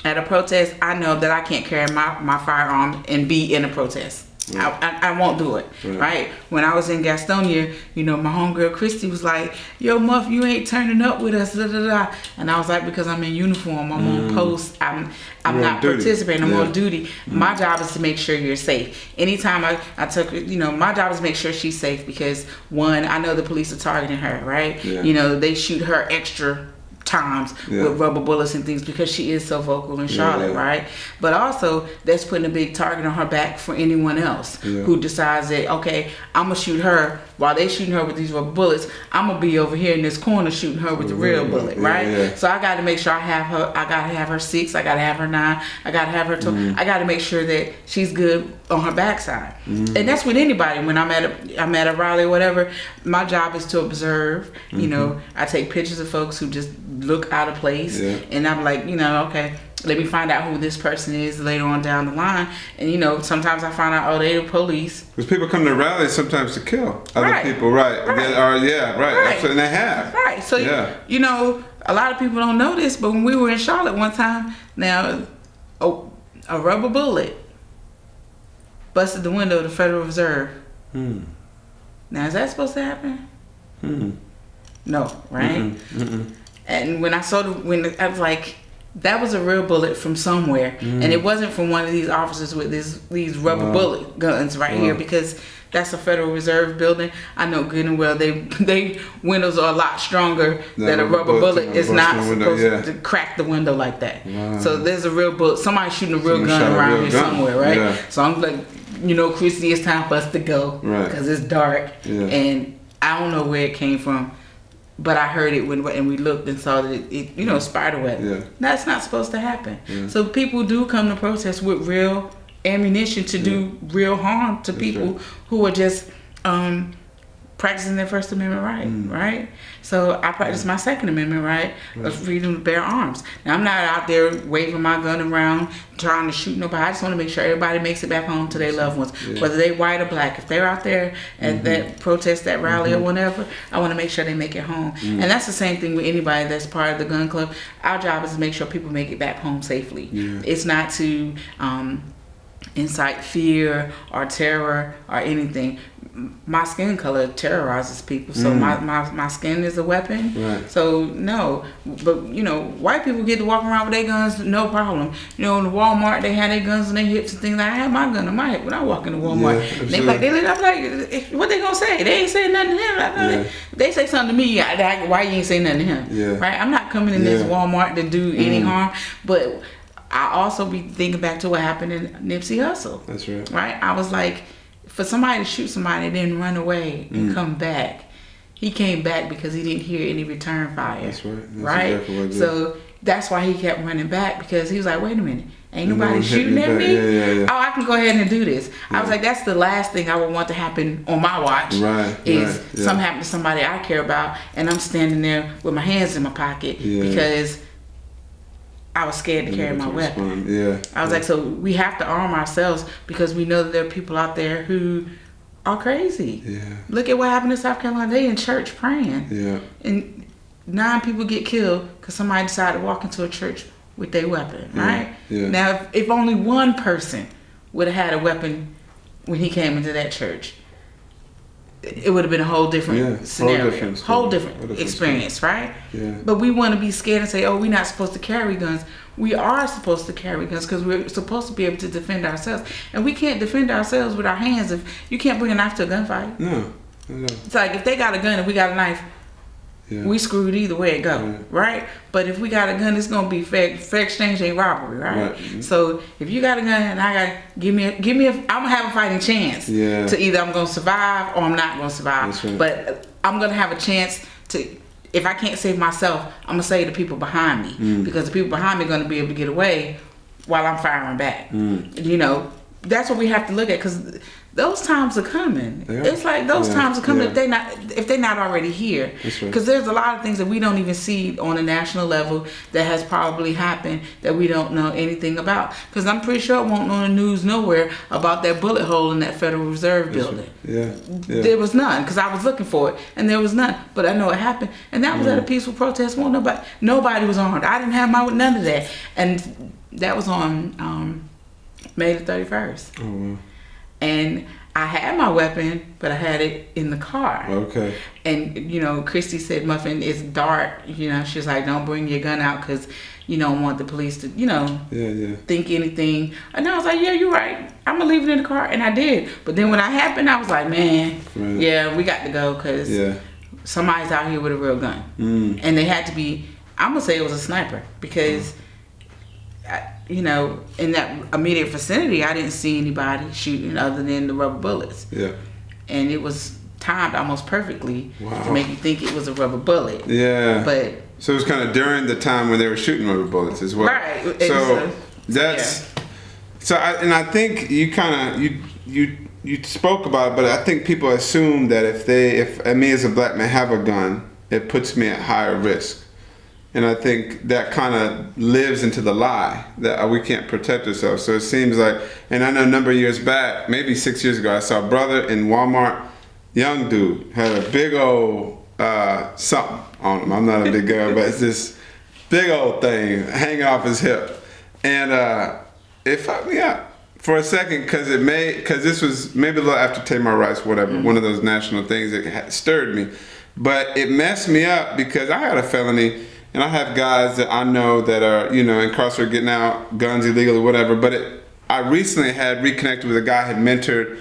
[SPEAKER 2] at a protest, I know that I can't carry my firearm and be in a protest. I won't do it, right? When I was in Gastonia, you know, my homegirl Christy was like, yo, Muff, you ain't turning up with us, da, da, da. And I was like, because I'm in uniform, I'm on post, I'm not participating, I'm on duty. My job is to make sure you're safe. Anytime I took, you know, my job is to make sure she's safe, because one, I know the police are targeting her, right? You know, they shoot her extra times with rubber bullets and things because she is so vocal in Charlotte, right? But also that's putting a big target on her back for anyone else who decides that, okay, I'm gonna shoot her while they shooting her with these rubber bullets. I'm gonna be over here in this corner shooting her with the real bullet, right? So I got to make sure I gotta have her 6, I gotta have her 9, I gotta have her 2. I gotta make sure that she's good on her backside. And that's with anybody. When I'm at a rally or whatever, my job is to observe. You know, I take pictures of folks who just look out of place, and I'm like, you know, okay, let me find out who this person is later on down the line. And, you know, sometimes I find out, oh, they're the police.
[SPEAKER 1] Because people come to rallies sometimes to kill other people, right. Absolutely, and they have.
[SPEAKER 2] Right, so, you know, a lot of people don't know this, but when we were in Charlotte one time, now, a rubber bullet busted the window of the Federal Reserve. Now, is that supposed to happen? No, right? And when I saw I was like, that was a real bullet from somewhere, and it wasn't from one of these officers with these rubber bullet guns right here, because that's a Federal Reserve building. I know good and well they windows are a lot stronger than a rubber bullet is not supposed to crack the window like that. So there's a real bullet. Somebody's shooting a real gun around here somewhere, right? So I'm like, you know, Christy, it's time for us to go because it's dark, and I don't know where it came from. But I heard it and we looked and saw that it you know, spider web. That's not supposed to happen. So people do come to protest with real ammunition to do real harm to people who are just practicing their First Amendment right, right? So I practice my Second Amendment right of freedom to bear arms. Now, I'm not out there waving my gun around trying to shoot nobody. I just want to make sure everybody makes it back home to their loved ones, whether they white or black. If they're out there at that protest, that rally or whatever, I want to make sure they make it home. And that's the same thing with anybody that's part of the gun club. Our job is to make sure people make it back home safely. It's not to incite fear or terror or anything. My skin color terrorizes people, so my skin is a weapon. So no, but you know, white people get to walk around with their guns, no problem. You know, in Walmart they had their guns on their hips and things. I have my gun on my hip when I walk into Walmart. They like, I'm like, what they gonna say? They ain't saying nothing to him. They say something to me, why you ain't say nothing to him? Right? I'm not coming in this Walmart to do any harm, but I also be thinking back to what happened in Nipsey Hussle.
[SPEAKER 1] That's right.
[SPEAKER 2] Right? I was like, for somebody to shoot somebody and then run away and come back, he came back because he didn't hear any return fire.
[SPEAKER 1] That's right. That's
[SPEAKER 2] right?
[SPEAKER 1] Exactly what
[SPEAKER 2] so that's why he kept running back, because he was like, wait a minute, ain't nobody shooting at me? Oh, I can go ahead and do this. I was like, that's the last thing I would want to happen on my watch. Is something happen to somebody I care about and I'm standing there with my hands in my pocket because I was scared to carry my weapon. I was like, so we have to arm ourselves because we know that there are people out there who are crazy. Look at what happened in South Carolina. They in church praying. And 9 people get killed because somebody decided to walk into a church with their weapon, right? Now, if only one person would have had a weapon when he came into that church, it would have been a whole different scenario, whole different experience, right? But we want to be scared and say, oh, we're not supposed to carry guns. We are supposed to carry guns because we're supposed to be able to defend ourselves. And we can't defend ourselves with our hands if you can't bring a knife to a gunfight. No. It's like if they got a gun and we got a knife, we screwed either way it go, right? But if we got a gun, it's gonna be fair exchange ain't robbery, right? So if you got a gun and I got give me I'm gonna have a fighting chance to either I'm gonna survive or I'm not gonna survive. But I'm gonna have a chance to, if I can't save myself, I'm gonna save the people behind me because the people behind me are gonna be able to get away while I'm firing back. You know, that's what we have to look at because those times are coming. It's like those times are coming if they're not already here. Because there's a lot of things that we don't even see on a national level that has probably happened that we don't know anything about. Because I'm pretty sure it won't on the news nowhere about that bullet hole in that Federal Reserve building. There was none because I was looking for it and there was none. But I know it happened, and that was at a peaceful protest. Nobody was armed. I didn't have none of that, and that was on May the 31st. Oh wow. And I had my weapon, but I had it in the car. Okay. And, you know, Christy said, Muffin, it's dark. You know, she's like, don't bring your gun out because you don't want the police to, you know, think anything. And I was like, yeah, you're right. I'm going to leave it in the car. And I did. But then when that happened, I was like, man, we got to go because somebody's out here with a real gun. And they had to be, I'm going to say it was a sniper because... you know, in that immediate vicinity, I didn't see anybody shooting other than the rubber bullets. And it was timed almost perfectly to make you think it was a rubber bullet. But
[SPEAKER 1] so it was kind of during the time when they were shooting rubber bullets as well.
[SPEAKER 2] Right.
[SPEAKER 1] So that's so. I think you kind of you spoke about it, but I think people assume that if me as a black man have a gun, it puts me at higher risk. And I think that kind of lives into the lie that we can't protect ourselves. So it seems like, and I know a number of years back, maybe 6 years ago, I saw a brother in Walmart, young dude, had a big old something on him. I'm not a big guy, but it's this big old thing hanging off his hip. And it fucked me up for a second because this was maybe a little after Tamar Rice, whatever, one of those national things that stirred me. But it messed me up because I had a felony. And I have guys that I know that are, incarcerated, getting out, guns illegally, whatever. But I recently had reconnected with a guy I had mentored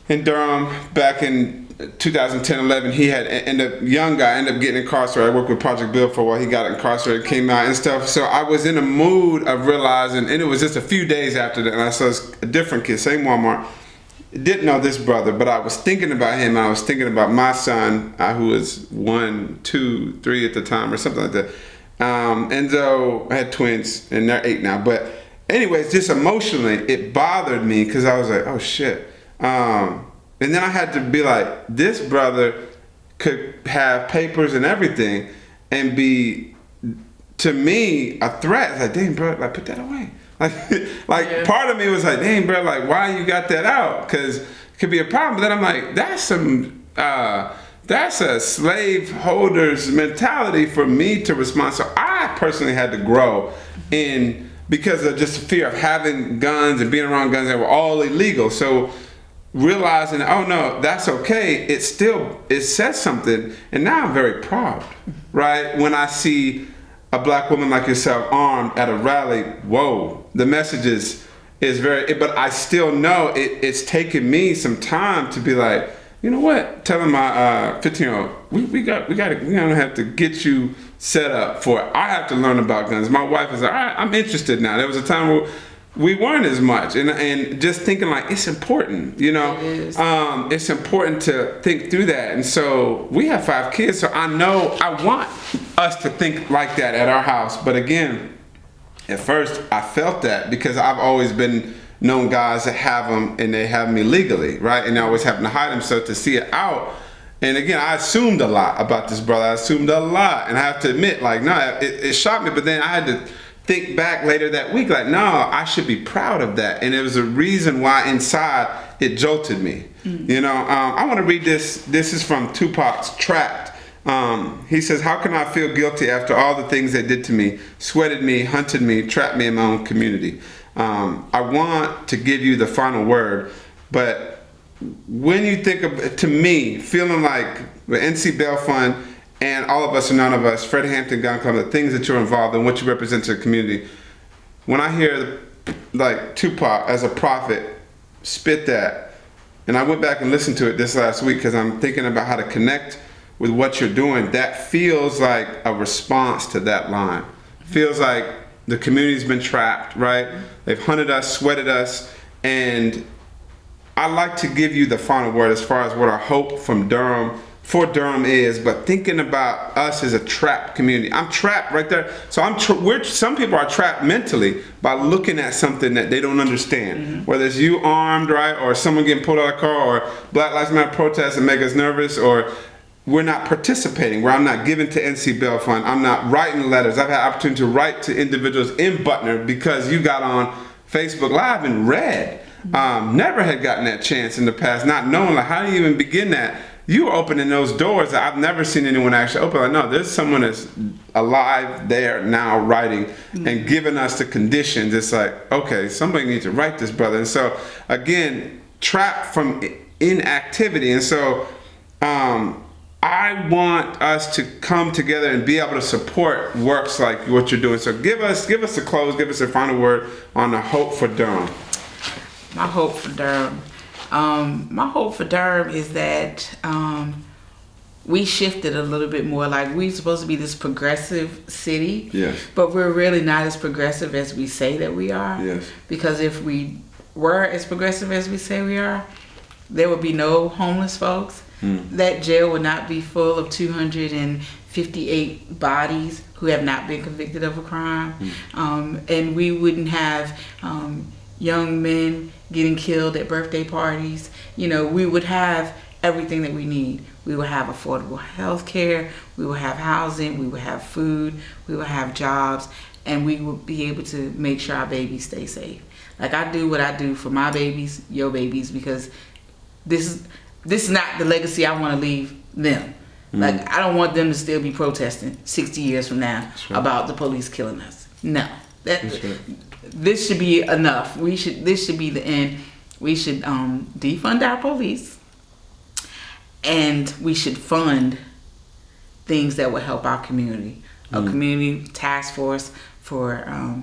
[SPEAKER 1] in Durham back in 2010-11. He had young guy, ended up getting incarcerated. I worked with Project Bill for a while. He got incarcerated, came out and stuff. So I was in a mood of realizing, and it was just a few days after that, and I saw a different kid, same Walmart. Didn't know this brother, but I was thinking about him. I was thinking about my son, who was 1, 2, 3 at the time, or something like that. And so I had twins, and they're 8 now. But anyways, just emotionally, it bothered me because I was like, oh shit. And then I had to be like, this brother could have papers and everything, and be, to me, a threat. It's like, dang, bro, like put that away. Like part of me was like, dang, bro, like why you got that out? Because it could be a problem. But then I'm like, that's a slaveholder's mentality for me to respond. So I personally had to grow because of just the fear of having guns and being around guns that were all illegal. So realizing, oh no, that's okay. It says something. And now I'm very proud, right? When I see a black woman like yourself armed at a rally, whoa, the message is very, but I still know it's taken me some time to be like, you know what, telling my 15-year-old, we're gonna have to get you set up for it. I have to learn about guns. My wife is like, all right, I'm interested now. There was a time where we weren't as much, and just thinking like it's important, It is. It's important to think through that. And so we have 5 kids, so I know I want us to think like that at our house. But again, at first I felt that because I've always been known guys that have them and they have me legally, right? And they always happen to hide them. So to see it out, and again, I assumed a lot about this brother. I assumed a lot, and I have to admit, like, no, it shocked me. But then I had to think back later that week, like, no, I should be proud of that. And it was a reason why inside it jolted me. I want to read this. This is from Tupac's Trapped. He says, how can I feel guilty after all the things they did to me, sweated me, hunted me, trapped me in my own community? I want to give you the final word, but when you think of, to me, feeling like the NC Bail Fund and all of us or none of us, Fred Hampton Gun Club, the things that you're involved in, what you represent to the community, when I hear like Tupac as a prophet spit that, and I went back and listened to it this last week because I'm thinking about how to connect with what you're doing, that feels like a response to that line. Feels like the community's been trapped, right? They've hunted us, sweated us, and I'd like to give you the final word as far as what our hope for Durham is, but thinking about us as a trapped community. I'm trapped right there. So some people are trapped mentally by looking at something that they don't understand. Whether it's you armed, right, or someone getting pulled out of a car, or Black Lives Matter protests and make us nervous, or we're not participating, where I'm not giving to NC Bail Fund, I'm not writing letters. I've had opportunity to write to individuals in Butner because you got on Facebook Live and read. Never had gotten that chance in the past, not knowing like how do you even begin that. You were opening those doors that I've never seen anyone actually open. Like, no, there's someone that's alive there now writing and giving us the conditions. It's like, okay, somebody needs to write this, brother. And so again, trapped from inactivity. And so I want us to come together and be able to support works like what you're doing. So give us a close, give us a final word on the hope for Durham.
[SPEAKER 2] My hope for Durham. My hope for Durham is that we shifted a little bit more. Like, we're supposed to be this progressive city,
[SPEAKER 1] yes,
[SPEAKER 2] but we're really not as progressive as we say that we are.
[SPEAKER 1] Yes.
[SPEAKER 2] Because if we were as progressive as we say we are, there would be no homeless folks. That jail would not be full of 258 bodies who have not been convicted of a crime. And we wouldn't have young men getting killed at birthday parties. We would have everything that we need. We will have affordable health care, we will have housing, we will have food, we will have jobs, and we will be able to make sure our babies stay safe. Like, I do what I do for my babies, your babies, because this is not the legacy I want to leave them. Like, I don't want them to still be protesting 60 years from now about the police killing us. No. This should be enough. This should be the end. We should defund our police, and we should fund things that will help our community. A community task force for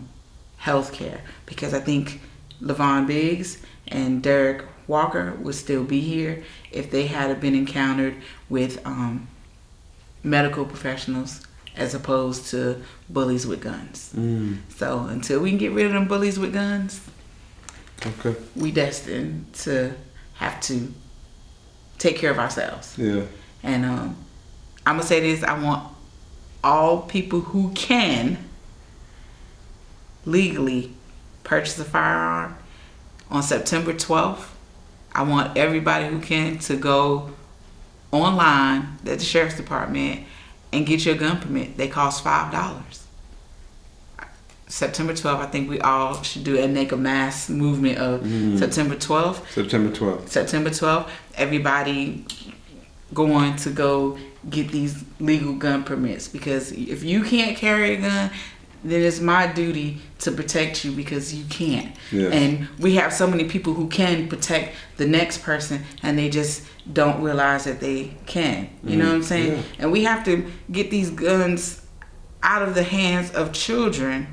[SPEAKER 2] health care, because I think Levon Biggs and Derek Walker would still be here if they had been encountered with medical professionals as opposed to bullies with guns. So until we can get rid of them bullies with guns, we destined to have to take care of ourselves. Yeah. And I'm gonna say this: I want all people who can legally purchase a firearm on September 12th. I want everybody who can to go online at the sheriff's department and get your gun permit. They cost $5. September 12th, I think we all should do and make a mass movement of September 12th. September 12th, everybody going to go get these legal gun permits, because if you can't carry a gun, then it's my duty to protect you, because you can't. Yes. And we have so many people who can protect the next person, and they just don't realize that they can. You know what I'm saying? Yeah. And we have to get these guns out of the hands of children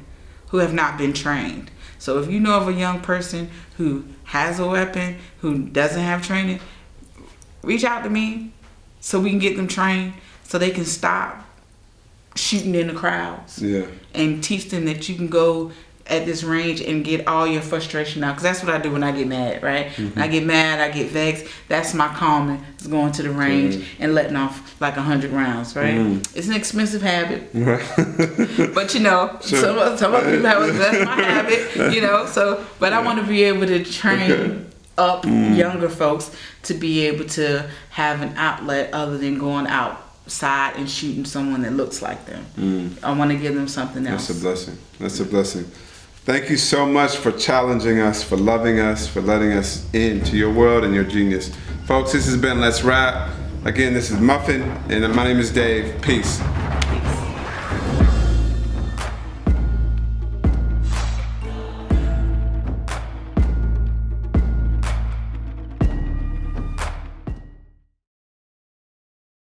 [SPEAKER 2] who have not been trained. So if you know of a young person who has a weapon, who doesn't have training, reach out to me so we can get them trained, so they can stop shooting in the crowds. Yeah. And teach them that you can go at this range and get all your frustration out. Because that's what I do when I get mad, right? When I get mad, I get vexed. That's my calming, is going to the range and letting off like 100 rounds, right? It's an expensive habit. But you know, some other people have, that's my habit, you know. So, but I want to be able to train up younger folks to be able to have an outlet other than going outside and shooting someone that looks like them. I want to give them something else.
[SPEAKER 1] That's a blessing. That's a blessing. Thank you so much for challenging us, for loving us, for letting us into your world and your genius. Folks, this has been Let's Rap. Again, this is Muffin, and my name is Dave. Peace.